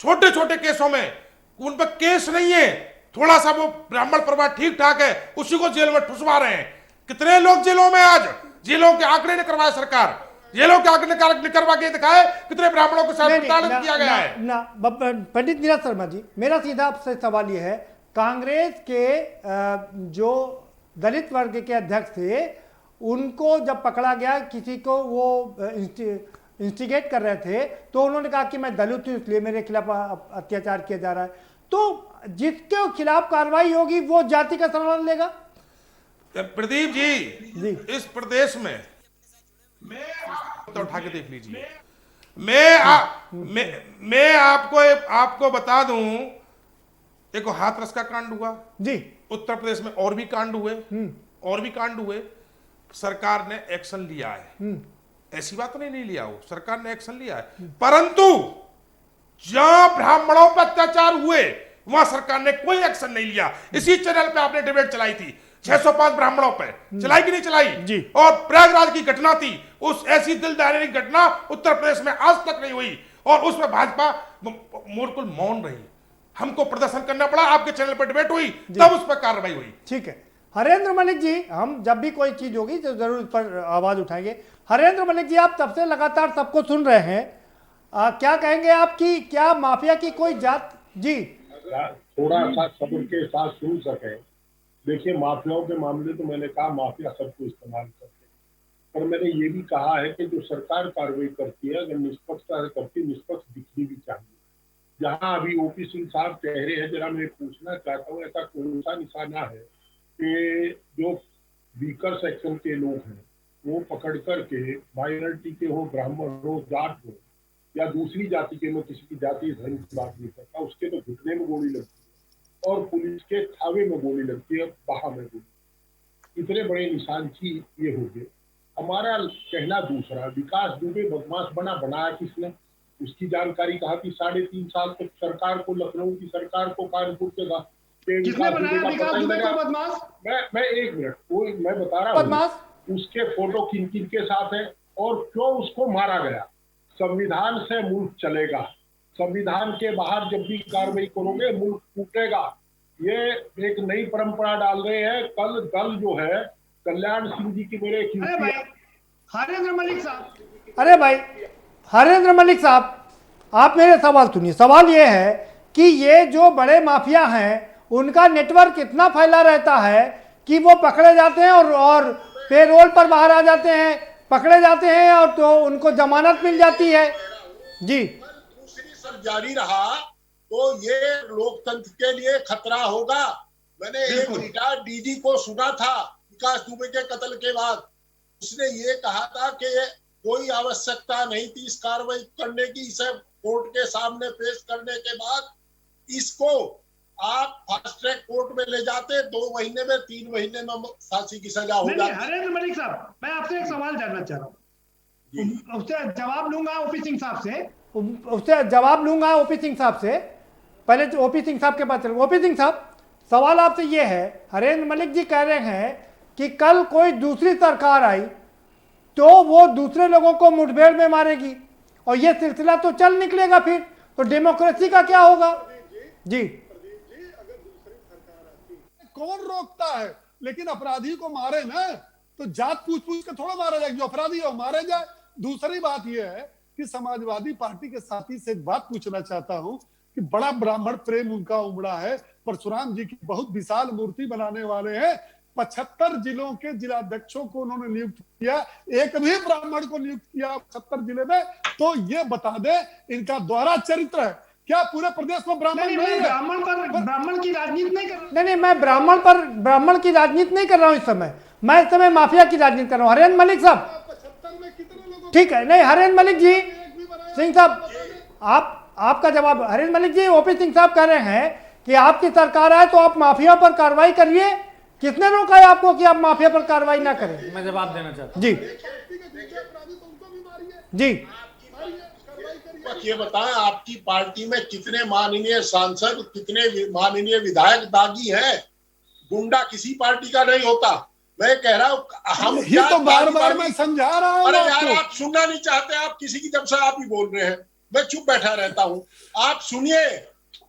छोटे छोटे केसों में उन पर केस नहीं है, थोड़ा सा वो ब्राह्मण परिवार ठीक ठाक है, उसी को जेल में ठुसवा रहे हैं। कितने लोग जेलों में आज, जेलों के आंकड़े ने करवाए सरकार, जेलों के आंकड़े करवा के दिखाए कितने ब्राह्मणों के साथ प्रताड़ित किया गया है। पंडित नीरज शर्मा जी, मेरा सीधा आपसे सवाल यह है, कांग्रेस के जो दलित वर्ग के अध्यक्ष थे, उनको जब पकड़ा गया, किसी को वो इंस्टिगेट कर रहे थे, तो उन्होंने कहा कि मैं दलित हूं इसलिए मेरे खिलाफ अत्याचार किया जा रहा है। तो जिसके खिलाफ कार्रवाई होगी वो जाति का सम्मान लेगा। प्रदीप जी, इस प्रदेश में तो उठा के देख लीजिए, मैं आपको बता दूं, देखो हाथरस का कांड हुआ जी, उत्तर प्रदेश में और भी कांड हुए, सरकार ने एक्शन लिया है, ऐसी बात नहीं लिया हो, सरकार ने एक्शन लिया है, परंतु जहां ब्राह्मणों पर अत्याचार हुए वहां सरकार ने कोई एक्शन नहीं लिया। इसी चैनल पे आपने डिबेट चलाई थी 605 ब्राह्मणों पर, चलाई कि नहीं चलाई जी। और प्रयागराज की घटना थी, उस ऐसी दिल दहलाने की घटना उत्तर प्रदेश में आज तक नहीं हुई, और उसमें भाजपा बिल्कुल मौन रही। हमको प्रदर्शन करना पड़ा, आपके चैनल पर डिबेट हुई, तब उस पर कार्रवाई हुई। ठीक है हरेंद्र मलिक जी, हम जब भी कोई चीज होगी तो जरूर इस पर आवाज उठाएंगे। हरेंद्र मलिक जी, आप तब से लगातार सबको सुन रहे हैं, क्या कहेंगे आपकी, क्या माफिया की कोई जात जी थोड़ा सा सब्र के साथ सुन सके। देखिए, माफियाओं के मामले तो मैंने कहा माफिया सबको इस्तेमाल करते हैं, पर मैंने ये भी कहा है कि जो सरकार कार्रवाई करती है, अगर निष्पक्षता से करती है, निष्पक्ष दिखनी भी चाहिए। जहां अभी ओपी सिंह साहब कह रहे हैं, जरा मैं पूछना चाहता हूँ, ऐसा कौन सा निशाना है कि जो वीकर सेक्शन के लोग हैं वो पकड़ करके माइनॉरिटी के हो, ब्राह्मण हो, जाट हो या दूसरी जाति के, मैं किसी की जाति धर्म की बात नहीं करता, उसके तो घुटने में गोली लगती है और पुलिस के थावे में गोली लगती है, बाहा में गोली। इतने बड़े निशानची ये हो गए। हमारा कहना दूसरा, विकास दुबे बदमाश बनाया किसने, उसकी जानकारी कहा कि 3.5 साल तक सरकार को, लखनऊ की सरकार को, कानपुर के किसने बनाया विकास दुबे को बदमाश? मैं एक मिनट, वो मैं बता रहा हूँ उसके फोटो किन किन के साथ है और क्यों उसको मारा गया। संविधान से मुल्क चलेगा, संविधान के बाहर जब भी कार्रवाई करोगे मुल्क टूटेगा। ये एक नई परंपरा डाल रहे हैं। कल दल जो है कल्याण सिंह जी की मेरे हरेंद्र मलिक साहब, अरे भाई हरेंद्र मलिक साहब, आप मेरे सवाल सुनिए। सवाल ये है कि ये जो बड़े माफिया हैं उनका नेटवर्क इतना फैला रहता है कि वो पकड़े जाते हैं और पेरोल पर बाहर आ जाते हैं, पकड़े जाते हैं और तो उनको जमानत मिल जाती है जी। दूसरी सब जारी रहा तो ये लोकतंत्र के लिए खतरा होगा। मैंने एक रिटायर्ड डीजी को सुना था विकास दुबे के कत्ल के बाद, उसने ये कहा था कि कोई आवश्यकता नहीं थी इस कार्रवाई करने की, इसे कोर्ट के सामने पेश करने के बाद इसको आप फास्ट ट्रैक कोर्ट में ले जाते, 2 महीने में 3 महीने में फांसी की सजा हो जाती। हरेंद्र मलिक साहब, मैं आपसे एक सवाल जानना चाह रहा हूँ, उससे जवाब लूंगा ओपी सिंह साहब से, पहले ओपी सिंह साहब के पास चलो। ओपी सिंह साहब, सवाल आपसे ये है, हरेंद्र मलिक जी कह रहे हैं कि कल कोई दूसरी सरकार आई तो वो दूसरे लोगों को मुठभेड़ में मारेगी और ये सिलसिला तो चल निकलेगा, फिर तो डेमोक्रेसी का क्या होगा जी? कौन रोकता है? लेकिन अपराधी को मारे ना तो जात पूछ के थोड़ा मारा जाए, जो अपराधी है मारे जाए। दूसरी बात यह है कि समाजवादी पार्टी के साथी से एक बात पूछना चाहता हूं कि बड़ा ब्राह्मण प्रेम उनका उमड़ा है, परशुराम जी की बहुत विशाल मूर्ति बनाने वाले हैं, 75 जिलों के जिलाध्यक्षों को उन्होंने नियुक्त किया, एक भी ब्राह्मण को नियुक्त किया 75 जिले में। तो ये बता दे इनका दोहरा चरित्र है क्या? पूरे प्रदेश में ब्राह्मण नहीं है? ब्राह्मण की राजनीति नहीं कर रहा। नहीं, मैं ब्राह्मण की राजनीति नहीं कर रहा हूं इस समय, मैं इस समय माफिया की राजनीति कर रहा हूं। हरेंद्र मलिक साहब, 75 में कितने लोगों, ठीक है, नहीं हरेंद्र मलिक जी, सिंह साहब आपका जवाब। हरेंद्र मलिक जी, ओपी सिंह साहब कह रहे हैं कि आपकी सरकार आए तो आप माफिया पर कार्रवाई करिए। किसने रोका है आपको कि आप माफिया पर कार्रवाई ना करें? मैं जवाब देना चाहता हूं जी जी। ये बताएं, आपकी पार्टी में कितने माननीय सांसद, कितने माननीय विधायक दागी हैं? गुंडा किसी पार्टी का नहीं होता। मैं कह रहा हूँ हम ये तो बार बार मैं समझा रहा हूँ अरे यार आपको। आप सुनना नहीं चाहते, आप किसी की जब से आप ही बोल रहे हैं, मैं चुप बैठा रहता हूँ। आप सुनिए,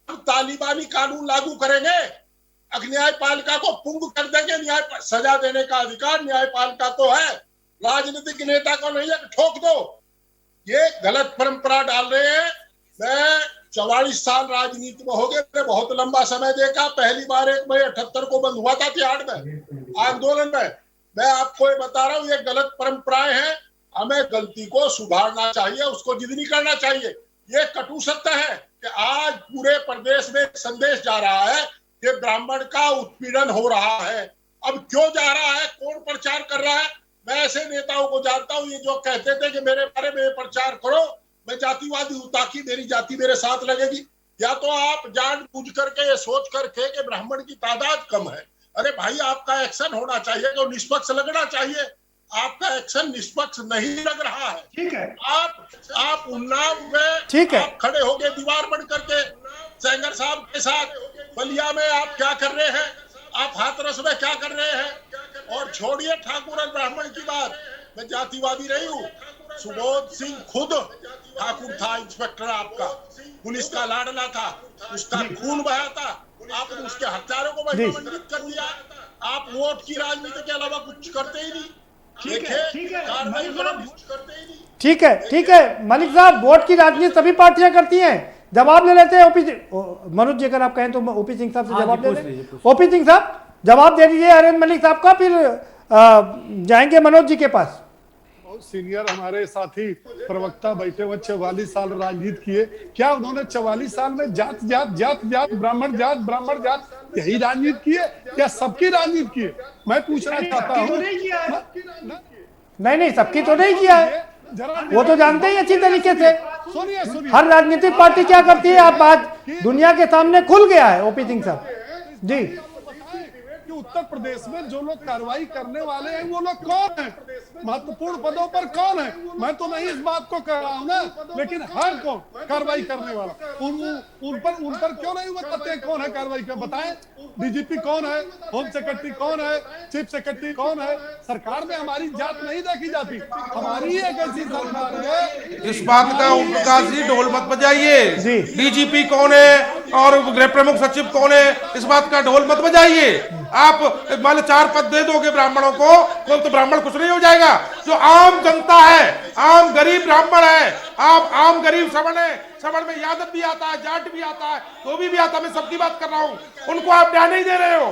हम तालिबानी कानून लागू करेंगे, न्यायपालिका को पुंग कर देंगे। न्याय सजा देने का अधिकार न्यायपालिका को है, राजनीतिक नेता को नहीं है। ठोक दो, ये गलत परंपरा डाल रहे हैं। मैं 44 साल राजनीति में हो गए, मैं बहुत लंबा समय देखा। पहली बार 1 मई 78 को बंद हुआ था तिहाड़ में आंदोलन में। मैं आपको ये बता रहा हूँ, ये गलत परंपराएं हैं। हमें गलती को सुधारना चाहिए, उसको जिद नहीं करना चाहिए। ये कटु सत्य है कि आज पूरे प्रदेश में संदेश जा रहा है कि ब्राह्मण का उत्पीड़न हो रहा है। अब क्यों जा रहा है, कौन प्रचार कर रहा है? मैं ऐसे नेताओं को जानता हूँ, ये जो कहते थे कि मेरे बारे में प्रचार करो, मैं जातिवादी हूँ ताकि मेरी जाति मेरे साथ लगेगी। या तो आप जानबूझ करके ये सोच करके कि ब्राह्मण की तादाद कम है। अरे भाई, आपका एक्शन होना चाहिए, तो निष्पक्ष लगना चाहिए। आपका एक्शन निष्पक्ष नहीं लग रहा है। ठीक है, आप उन्नाव में ठीक है, आप खड़े हो गए दीवार बन करके सेंगर साहब के साथ। बलिया में आप क्या कर रहे हैं, आप हाथरस में क्या कर रहे हैं? और छोड़िए ठाकुर और ब्राह्मण की बात, मैं जातिवादी नहीं हूँ। सुबोध सिंह खुद ठाकुर था, इंस्पेक्टर आपका, पुलिस का लाडला था, उसका खून बहा था। आपने उसके हत्यारों को महिमामंडित कर दिया। आप वोट की राजनीति के अलावा कुछ करते ही नहीं। ठीक है, ठीक है, कार्रवाई करो, कुछ करते ही नहीं। ठीक है, ठीक है मलिक साहब, वोट की राजनीति सभी पार्टियां करती हैं। जवाब ले लेते हैं ओपी मनोज जी, अगर आप कहें तो ओपी सिंह साहब से जवाब ले लें। ओपी सिंह साहब जवाब दे दीजिए हरेंद्र मलिक साहब का, फिर जाएंगे मनोज जी के पास। बहुत सीनियर हमारे साथी प्रवक्ता बैठे हुए, 44 साल राजनीति किए। क्या उन्होंने 44 साल में जात जात जात जात ब्राह्मण जात यही राजनीति की है? क्या सबकी राजनीति की है? मैं पूछना चाहता हूँ। नहीं, सबकी तो नहीं किया है, वो तो जानते ही अच्छी तरीके से। सुनिए, हर राजनीतिक पार्टी क्या करती है, आप आज दुनिया के सामने खुल गया है ओपी सिंह साहब जी। कि उत्तर प्रदेश में जो लोग कार्रवाई करने वाले हैं वो लोग कौन हैं, महत्वपूर्ण पदों पर कौन है? मैं तो नहीं इस बात को कह रहा हूँ ना, लेकिन हर कौन कार्रवाई करने वाला, उन पर क्यों नहीं बताते कौन है कार्रवाई कर? बताएं, डीजीपी कौन है, होम सेक्रेटरी कौन है, चीफ सेक्रेटरी कौन है? सरकार में हमारी जात नहीं देखी जाती। हमारी एक ऐसी सरकार है। इस बात का ओम प्रकाश जी ढोल मत बजाइए। डीजीपी कौन है और गृह प्रमुख सचिव कौन है, इस बात का ढोल मत बजाइए। आप मान लो 4 पद दे दोगे ब्राह्मणों को तो ब्राह्मण कुछ नहीं हो जाएगा। जो आम जनता है, आम गरीब ब्राह्मण है, आप आम गरीब श्रवण है, श्रवण में यादव भी आता है, जाट भी आता है, धोबी भी आता है, मैं सबकी बात कर रहा हूँ। उनको आप न्याय नहीं दे रहे हो,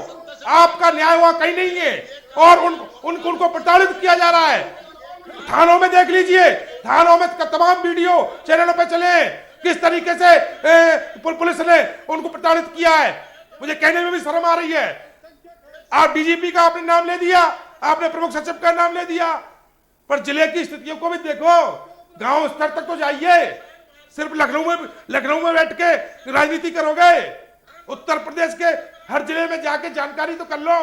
आपका न्याय वहां कहीं नहीं है और उनको प्रताड़ित किया जा रहा है। थानों में देख लीजिए, थानों में तमाम वीडियो चैनलों पे चले, किस तरीके से पुलिस ने उनको प्रताड़ित किया है। मुझे कहने में भी शर्म आ रही है। आप डीजीपी का आपने नाम ले दिया, आपने प्रमुख सचिव का नाम ले दिया, पर जिले की स्थितियों को भी देखो, गांव स्तर तक तो जाइए। सिर्फ लखनऊ में बैठ के राजनीति करोगे? उत्तर प्रदेश के हर जिले में जाके जानकारी तो कर लो।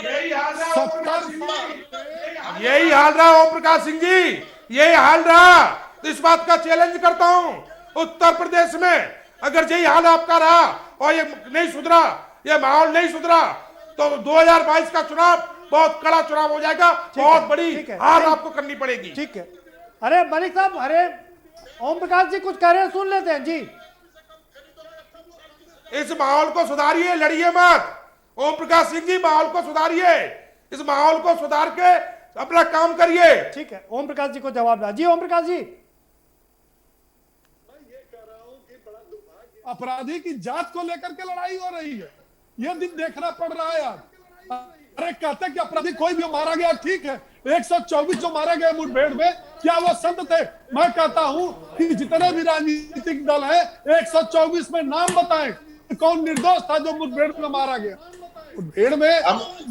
यही हाल रहा ओम प्रकाश सिंह जी, यही हाल रहा। तो इस बात का चैलेंज करता हूं, उत्तर प्रदेश में अगर यही हाल आपका रहा और ये नहीं सुधरा, ये माहौल नहीं सुधरा, तो 2022 का चुनाव बहुत कड़ा चुनाव हो जाएगा, बहुत बड़ी हार आपको करनी पड़ेगी। ठीक है। अरे मलिक साहब, अरे ओम प्रकाश जी कुछ कह रहे हैं, सुन लेते हैं जी। इस माहौल को सुधारिए, लड़िए मत। ओम प्रकाश सिंह जी, माहौल को सुधारिए, इस माहौल को सुधार के अपना काम करिए। ठीक है, ओम प्रकाश जी को जवाब दे। जी ओम प्रकाश जी। अपराधी की जात को लेकर के लड़ाई हो रही है, यह दिन देखना पड़ रहा है आज। अरे कहते कि अपराधी कोई भी मारा गया, ठीक है, 124 जो मारे गए मुठभेड़ में, क्या वो संत थे? मैं कहता हूं कि जितने भी राजनीतिक दल है, 124 में नाम बताएं कौन निर्दोष था जो मुठभेड़ में मारा गया। मुठभेड़ में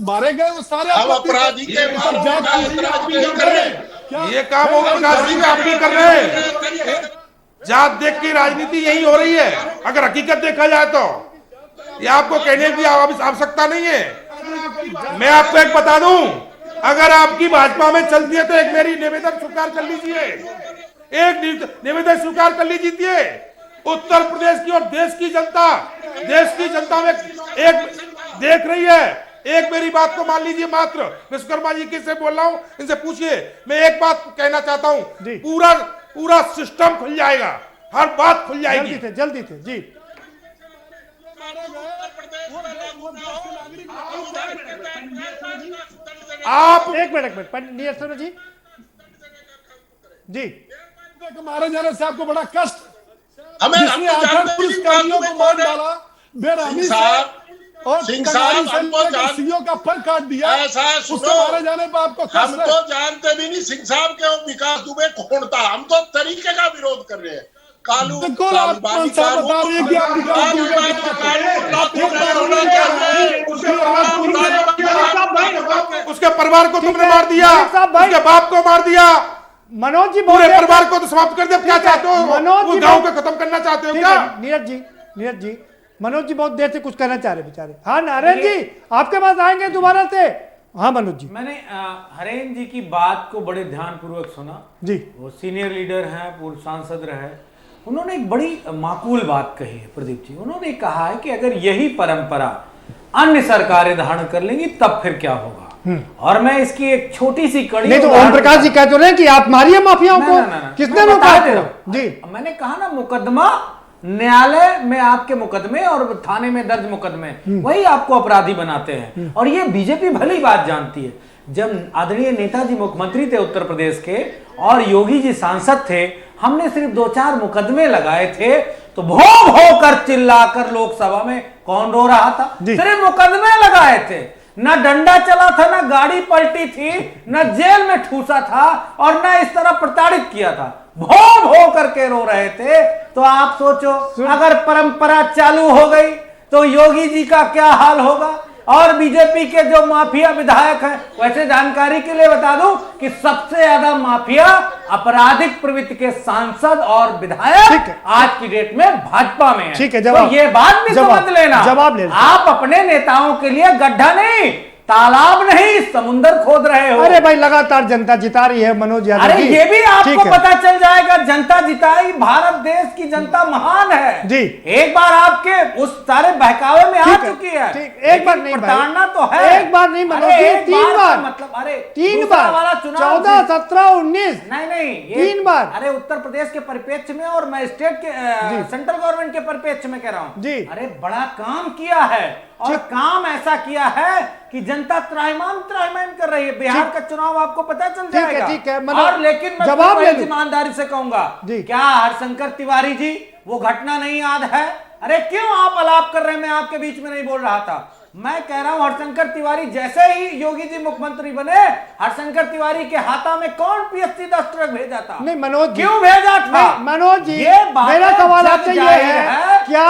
मारे गए वो सारे अपराधी के ये काम ओम प्रकाश सिंह आप भी कर रहे हैं। जात देख की राजनीति यही हो रही है। अगर हकीकत देखा जाए तो ये आपको कहने की आवश्यकता नहीं है। मैं आपको एक बता दूं, अगर आपकी भाजपा में चलती है तो एक मेरी निवेदन स्वीकार कर लीजिए, एक निवेदन स्वीकार कर लीजिए। उत्तर प्रदेश की और देश की जनता में एक देख रही है एक मेरी बात को मान लीजिए मात्र। विश्वकर्मा जी किससे बोल रहा हूं, इनसे पूछिए। मैं एक बात कहना चाहता हूं, पूरा पूरा सिस्टम खुल जाएगा, हर बात खुल जाएगी जल्दी थे जी। आप एक मिनट पंडित शर्मा जी जी, मारे जाने से आपको बड़ा कष्ट, हमें जिसने आखिर पुलिसकर्मियों को मार डाला बेरहमी से और कंगाली से लेकर सीओ का फल काट दिया, उसके मारे जाने पर आपको कष्ट हम तो जानते भी नहीं सिंह साहब के विकास दुबे कौन था। हम तो तरीके का विरोध कर रहे हैं। कानून बिल्कुल आप बता रहे हैं कि आप विकास दुबे उसके परिवार को तुमने मार दिया, उसके बाप को मार दिया, मनोज जी पूरे परिवार को तो समाप्त कर दे। क्या चाहते हो, मनोज जी गांव को खत्म करना चाहते हो क्या? नीरज जी मनोज जी बहुत देर से कुछ कहना चाह रहे बेचारे। हाँ नारायण जी आपके पास आएंगे दोबारा से। हाँ मनोज जी, मैंने हरेन जी की बात को बड़े ध्यान पूर्वक सुना जी। वो सीनियर लीडर हैं, पूर्व सांसद रहे। उन्होंने एक बड़ी माकूल बात कही है प्रदीप जी। उन्होंने कहा है कि अगर यही परंपरा अन्य सरकारें धारण कर लेंगी तब फिर क्या होगा। और मैं इसकी एक छोटी सी कड़ी, नहीं तो ओम प्रकाश जी कहते रहे कि आप मारिए माफियाओं को, किसने रोका जी? मैंने कहा ना, मुकदमा न्यायालय में आपके मुकदमे और थाने में दर्ज मुकदमे वही आपको अपराधी बनाते हैं। और ये बीजेपी भली बात जानती है। जब आदरणीय नेताजी मुख्यमंत्री थे उत्तर प्रदेश के और योगी जी सांसद थे, हमने सिर्फ 2-4 मुकदमे लगाए थे तो भो भो कर चिल्लाकर लोकसभा में कौन रो रहा था? सिर्फ मुकदमे लगाए थे, न डंडा चला था, न गाड़ी पलटी थी, न जेल में ठूसा था और न इस तरह प्रताड़ित किया था। भो भो करके रो रहे थे। तो आप सोचो अगर परंपरा चालू हो गई तो योगी जी का क्या हाल होगा। और बीजेपी के जो माफिया विधायक हैं, वैसे जानकारी के लिए बता दूं कि सबसे ज्यादा माफिया आपराधिक प्रवृत्ति के सांसद और विधायक आज की डेट में भाजपा में है। ठीक है, तो ये बात भी समझ लेना, जवाब ले आप अपने नेताओं के लिए गड्ढा नहीं, तालाब नहीं, समुंदर खोद रहे हो। अरे भाई लगातार जनता जिता रही है मनोज यादव। अरे ये भी आपको पता चल जाएगा, जनता जिताई। भारत देश की जनता महान है जी। एक बार आपके उस सारे बहकावे में आ चुकी है। एक बार नहीं, प्रताड़ना तो है। एक बार नहीं मनोज जी, 3 बार, मतलब अरे 3 बार वाला चुनाव 14, 17, 19 नहीं 3 बार। अरे उत्तर प्रदेश के परिप्रेक्ष्य में और मैं स्टेट के सेंट्रल गवर्नमेंट के परिप्रेक्ष्य में कह रहा हूँ जी। अरे बड़ा काम किया है और काम ऐसा किया है कि जनता त्राहिमाम कर रही है। बिहार का चुनाव आपको पता चल जाएगा। ठीक है, और लेकिन मैं जवाब ले ईमानदारी से कहूंगा, क्या हरशंकर तिवारी जी वो घटना नहीं याद है? अरे क्यों आप अलाप कर रहे हैं? मैं आपके बीच में नहीं बोल रहा था। मैं कह रहा हूं हरशंकर तिवारी जैसे ही योगी जी मुख्यमंत्री बने, हरशंकर तिवारी के हाथा में कौन PSC 10 ट्रक भेजा था? नहीं मनोज जी, क्यों भेजा था? मनोज जी मेरा सवाल आपसे ये है, क्या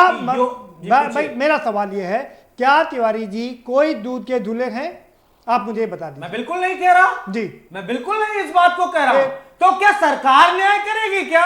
भाई मेरा सवाल ये है, क्या तिवारी जी कोई दूध के धुले हैं? आप मुझे बता दीजिए। मैं बिल्कुल नहीं कह रहा जी, मैं बिल्कुल नहीं इस बात को कह रहा हूं। तो क्या सरकार न्याय करेगी क्या?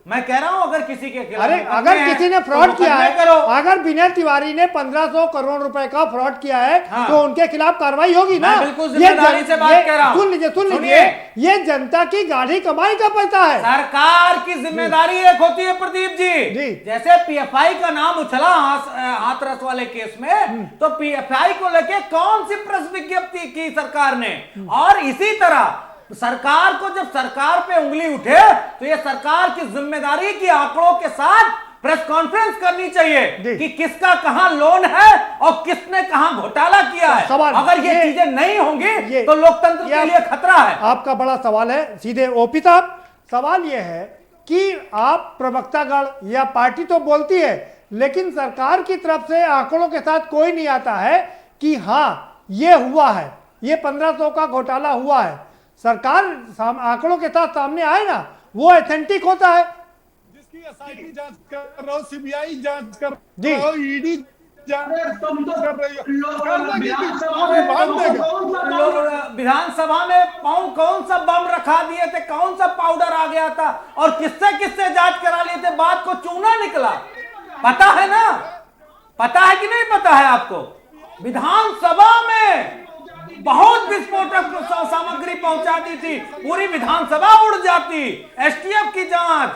मैं कह रहा हूं अगर किसी के खिलाफ, अरे अगर किसी ने फ्रॉड किया है, अगर विनय तिवारी ने 1500 करोड़ रुपए का फ्रॉड किया है तो उनके खिलाफ कार्रवाई होगी ना। बिल्कुल जिम्मेदारी से बात कह रहा हूं। सुन लीजिए, ये जनता की गाढ़ी कमाई का पैसा है। सरकार की जिम्मेदारी एक होती है प्रदीप जी। जैसे PFI का नाम उछला हाथरस वाले केस में, तो PFI को लेके कौन सी प्रेस विज्ञप्ति की सरकार ने? और इसी तरह सरकार को जब सरकार पे उंगली उठे तो ये सरकार की जिम्मेदारी की आंकड़ों के साथ प्रेस कॉन्फ्रेंस करनी चाहिए कि किसका कहां लोन है और किसने कहां घोटाला किया है। अगर ये चीजें नहीं होंगी तो लोकतंत्र के लिए खतरा है। आपका बड़ा सवाल है सीधे ओपी साहब। सवाल यह है कि आप प्रवक्तागण या पार्टी तो बोलती है, लेकिन सरकार की तरफ से आंकड़ों के साथ कोई नहीं आता है कि हाँ ये हुआ है, ये 1500 का घोटाला हुआ है। सरकार आंकड़ों के साथ सामने आए ना, वो ऑथेंटिक होता है। जिसकी SIT जांच कर रहा हो, CBI जांच कर रहा हो, ED जांच कर रही हो, विधानसभा में कौन सा बम रखा दिए थे, कौन सा पाउडर आ गया था और किससे किससे जांच करा लिए थे, बात को चूना निकला। पता है ना? पता है कि नहीं पता है आपको? विधानसभा में बहुत विस्फोटक सामग्री पहुंचा दी थी, पूरी विधानसभा उड़ जाती। STF की जांच,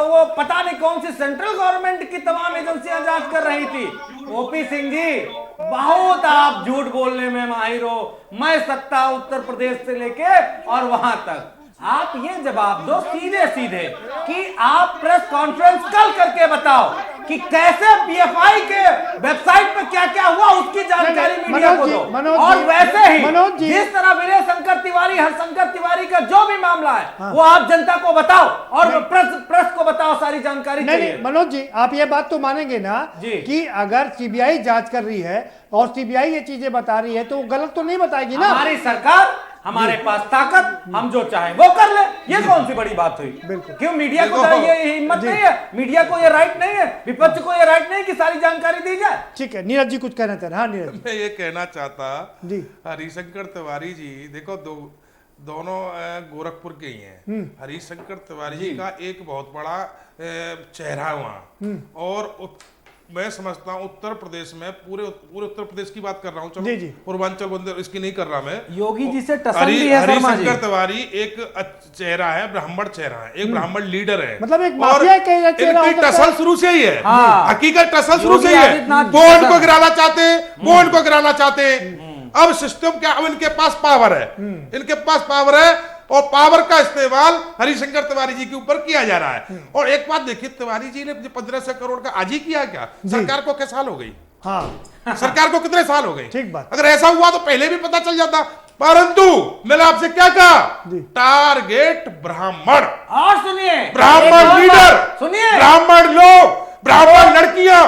वो पता नहीं कौन सी सेंट्रल गवर्नमेंट की तमाम एजेंसियां जांच कर रही थी। ओपी सिंह जी, बहुत आप झूठ बोलने में माहिर हो। मैं सत्ता उत्तर प्रदेश से लेके और वहां तक, आप ये जवाब दो सीधे सीधे कि आप प्रेस कॉन्फ्रेंस कल करके बताओ कि कैसे पीएफआई के वेबसाइट पे क्या क्या हुआ, उसकी जानकारी मीडिया को दो। और वैसे ही जिस तरह विनय शंकर तिवारी, हरशंकर तिवारी का जो भी मामला है वो आप जनता को बताओ और प्रेस को बताओ, सारी जानकारी चाहिए। मनोज जी, आप ये बात तो मानेंगे ना कि अगर सीबीआई जांच कर रही है और सीबीआई ये चीजें बता रही है तो गलत तो नहीं बताएगी ना। हमारी सरकार, हमारे पास ताकत, हम जो चाहे वो कर ले, ये कौन सी बड़ी बात हुई? क्यों मीडिया को ये हिम्मत नहीं है, मीडिया को ये राइट नहीं है, विपक्ष को ये राइट नहीं कि सारी जानकारी दी जाए? ठीक है, नीरज जी कुछ कहना चाह रहे हैं? हाँ नीरज, मैं ये कहना चाहता जी, हरिशंकर तिवारी जी देखो दोनों गोरखपुर के ही हैं। हरिशंकर तिवारी जी का एक बहुत बड़ा चेहरा है वहाँ, और मैं समझता हूँ उत्तर प्रदेश में पूरे उत्तर प्रदेश की बात कर रहा हूँ, चलो पूर्वांचल बंदर इसकी नहीं कर रहा मैं। योगी जी से तसल्ली है। हरिशंकर तिवारी एक चेहरा है, ब्राह्मण चेहरा है, एक ब्राह्मण लीडर है, मतलब एक माफिया के चेहरा इनकी टसल शुरू से ही है। हकीकत टसल शुरू से ही है। वो उनको गिराना चाहते, वो उनको गिराना चाहते। अब सिस्टम क्या, अब इनके पास पावर है, इनके पास पावर है और पावर का इस्तेमाल हरिशंकर तिवारी जी के ऊपर किया जा रहा है। और एक बात देखिए, तिवारी जी ने 1500 करोड़ का आज ही किया क्या? सरकार को क्या साल हो गई? हाँ, सरकार को कितने साल हो गए? ठीक बात। अगर ऐसा हुआ तो पहले भी पता चल जाता, परंतु मैंने आपसे क्या कहा? टारगेट ब्राह्मण। और सुनिए, ब्राह्मण लीडर, सुनिए, ब्राह्मण लोग, ब्राह्मण लड़कियां,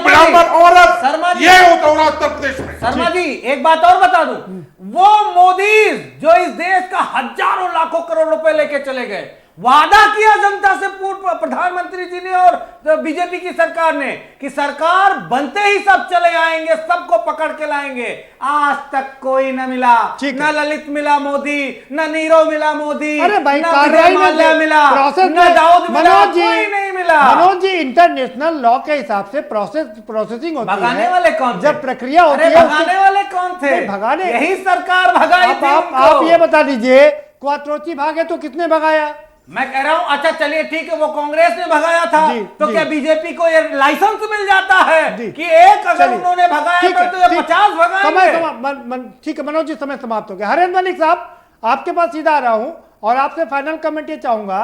ब्राह्मण औरत, ये होता है उत्तर प्रदेश में। शर्मा जी एक बात और बता दूं, वो मोदी जो इस देश का हजारों लाखों करोड़ रुपए लेके चले गए, वादा किया जनता से पूर्व प्रधानमंत्री जी ने और बीजेपी की सरकार ने कि सरकार बनते ही सब चले आएंगे, सबको पकड़ के लाएंगे। आज तक कोई न मिला, न ललित मिला मोदी, न नीरव मिला मोदी, अरे भाई न माल्या मिला, न दाऊद मिला, कोई नहीं मिला। मनोज जी, इंटरनेशनल लॉ के हिसाब से प्रोसेसिंग होती है। भगाने वाले कौन थे? जब प्रक्रिया होती है, भगाने वाले कौन थे? भगाने यही सरकार भगाई थी। आप ये बता दीजिए, क्वात्रोची भागे तो किसने भगाया? मैं कह रहा हूं, अच्छा चलिए ठीक है, वो कांग्रेस ने भगाया था, तो क्या बीजेपी को ये लाइसेंस मिल जाता है कि एक अगर उन्होंने भगाया तो ये 50 भगाएंगे? ठीक है मनोज जी, समय समाप्त हो गया। हरेंद्र मलिक साहब, आपके पास सीधा आ रहा हूं और आपसे फाइनल कमेंट ये चाहूंगा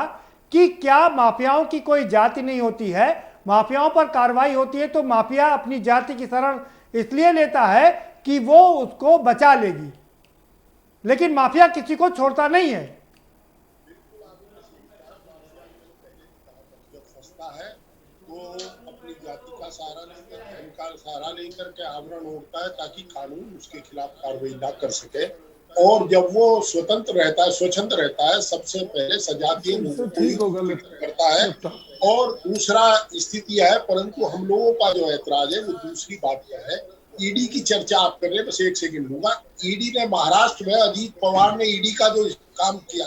कि क्या माफियाओं की कोई जाति नहीं होती है? माफियाओं पर कार्रवाई होती है तो माफिया अपनी जाति की शरण इसलिए लेता है कि वो उसको बचा लेगी, लेकिन माफिया किसी को छोड़ता नहीं है। अपनी जाति का सहारा लेकर, धर्म का सहारा लेकर के आवरण ओढ़ता है ताकि कानून उसके खिलाफ कार्रवाई ना कर सके। और जब वो स्वतंत्र रहता है, स्वच्छंद रहता है, सबसे पहले सजातीय लोगों को करता है। और दूसरा स्थिति है, परंतु हम लोगों का जो ऐतराज है वो दूसरी बात क्या है। ईडी की चर्चा आप कर रहे हैं, बस एक सेकंड लूंगा। ईडी ने महाराष्ट्र में अजीत पवार ने ईडी का जो काम किया,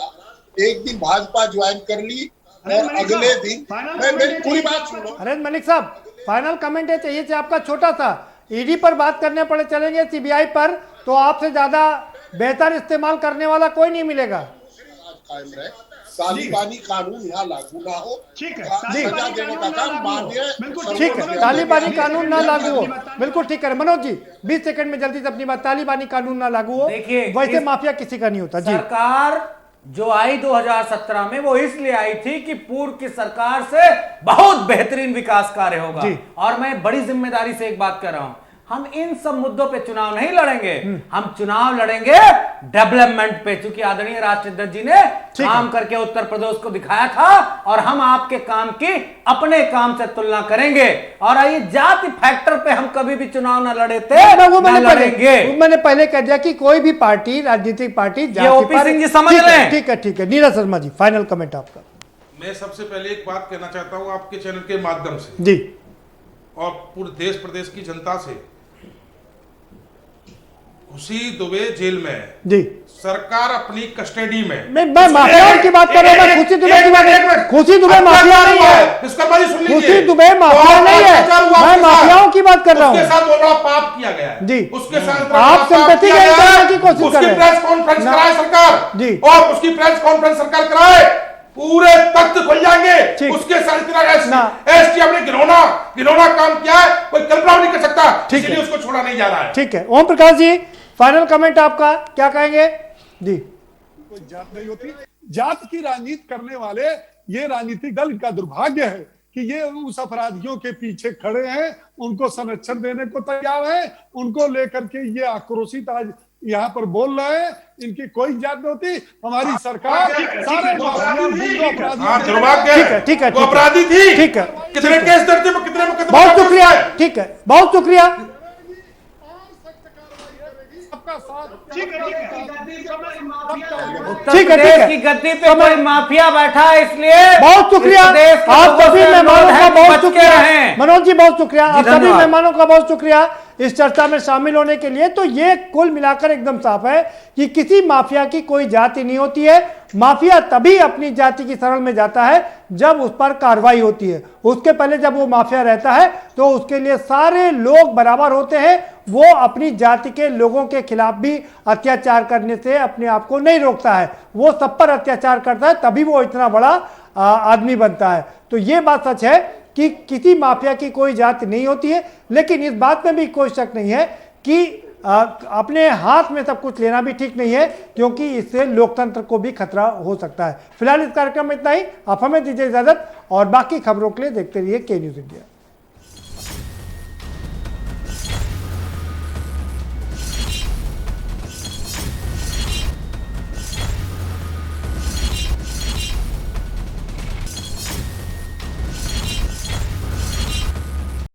एक दिन भाजपा ज्वाइन कर ली और अगले दिन, मेरी पूरी बात सुनो। हरेंद्र मलिक साहब, फाइनल कमेंट है चाहिए आपका छोटा सा। ईडी पर बात करने पड़े चलेंगे, सीबीआई पर तो आपसे ज्यादा बेहतर इस्तेमाल करने वाला कोई नहीं मिलेगा। कायम रहे, तालिबानी कानून यहाँ लागू ना हो। ठीक है, सजा देने का काम मान्य, ठीक है, तालिबानी कानून ना लागू हो, बिल्कुल ठीक है। मनोज जी 20 सेकंड में जल्दी से अपनी बात। तालिबानी कानून ना लागू हो, वैसे माफिया किसी का नहीं होता। सरकार जो आई 2017 में, वो इसलिए आई थी कि पूर्व की सरकार से बहुत बेहतरीन विकास कार्य होगा। और मैं बड़ी जिम्मेदारी से एक बात कर रहा हूं, हम इन सब मुद्दों पे चुनाव नहीं लड़ेंगे, हम चुनाव लड़ेंगे डेवलपमेंट पे, क्योंकि आदरणीय राष्ट्रपति जी ने काम करके उत्तर प्रदेश को दिखाया था और हम आपके काम की अपने काम से तुलना करेंगे। और ये जाति फैक्टर पे हम कभी भी चुनाव न लड़े थे, न लड़ेंगे। मैंने पहले कह दिया कि कोई भी पार्टी, राजनीतिक पार्टी, ओपी सिंह जी समझ रहे हैं। ठीक है, ठीक है। नीरज शर्मा जी फाइनल कमेंट आपका। मैं सबसे पहले एक बात कहना चाहता हूं आपके चैनल के माध्यम से जी, और पूरे देश प्रदेश की जनता से। खुशी दुबे जेल में है जी, सरकार अपनी कस्टडी में। मैं माफियाओं की बात कर रहा हूं, खुशी दुबे की बात। खुशी दुबे माफिया नहीं है, खुशी दुबे माफिया नहीं है, मैं माफियाओं की बात कर रहा हूं। उसके साथ बहुत बड़ा पाप किया गया है जी, उसके साथ आप सिंपैथी करने की कोशिश कर रहे हैं। प्रेस कॉन्फ्रेंस कराए सरकार जी, और उसकी प्रेस कॉन्फ्रेंस सरकार कराए, पूरे तथ्य खुल जाएंगे। उसके साथ इतना एसटी हमने घिनौना काम किया है, कोई कल्पना नहीं कर सकता, इसलिए उसको छोड़ा नहीं जा रहा है। ठीक है, ओम प्रकाश जी फाइनल कमेंट आपका क्या कहेंगे जी? कोई जात नहीं होती, जात की राजनीति करने वाले ये राजनीतिक दल, इनका दुर्भाग्य है कि ये उस अपराधियों के पीछे खड़े हैं, उनको संरक्षण देने को तैयार हैं, उनको लेकर के ये आक्रोशित आज यहाँ पर बोल रहे हैं। इनकी कोई जात नहीं होती, हमारी सरकार सारे दुर्भाग्य, ठीक है, वो अपराधी थी, ठीक है, कितने केस दर्ज थे, कितने मुकदमे, बहुत शुक्रिया, ठीक है, बहुत शुक्रिया। ठीक है, की गद्दी पे कोई माफिया बैठा है, इसलिए बहुत शुक्रिया आप सभी मेहमानों का, बहुत शुक्रिया मनोज जी, बहुत शुक्रिया आप सभी मेहमानों का, बहुत शुक्रिया इस चर्चा में शामिल होने के लिए। तो ये कुल मिलाकर एकदम साफ है कि किसी माफिया की कोई जाति नहीं होती है। माफिया तभी अपनी जाति की शरण में जाता है जब उस पर कार्रवाई होती है। उसके पहले जब वो माफिया रहता है तो उसके लिए सारे लोग बराबर होते हैं। वो अपनी जाति के लोगों के खिलाफ भी अत्याचार करने से अपने आप को नहीं रोकता है, वो सब पर अत्याचार करता है, तभी वो इतना बड़ा आदमी बनता है। तो ये बात सच है कि किसी माफिया की कोई जाति नहीं होती है, लेकिन इस बात में भी कोई शक नहीं है कि अपने हाथ में सब कुछ लेना भी ठीक नहीं है, क्योंकि इससे लोकतंत्र को भी खतरा हो सकता है। फिलहाल इस कार्यक्रम में इतना ही, आप हमें दीजिए इजाजत और बाकी खबरों के लिए देखते रहिए के न्यूज़ इंडिया।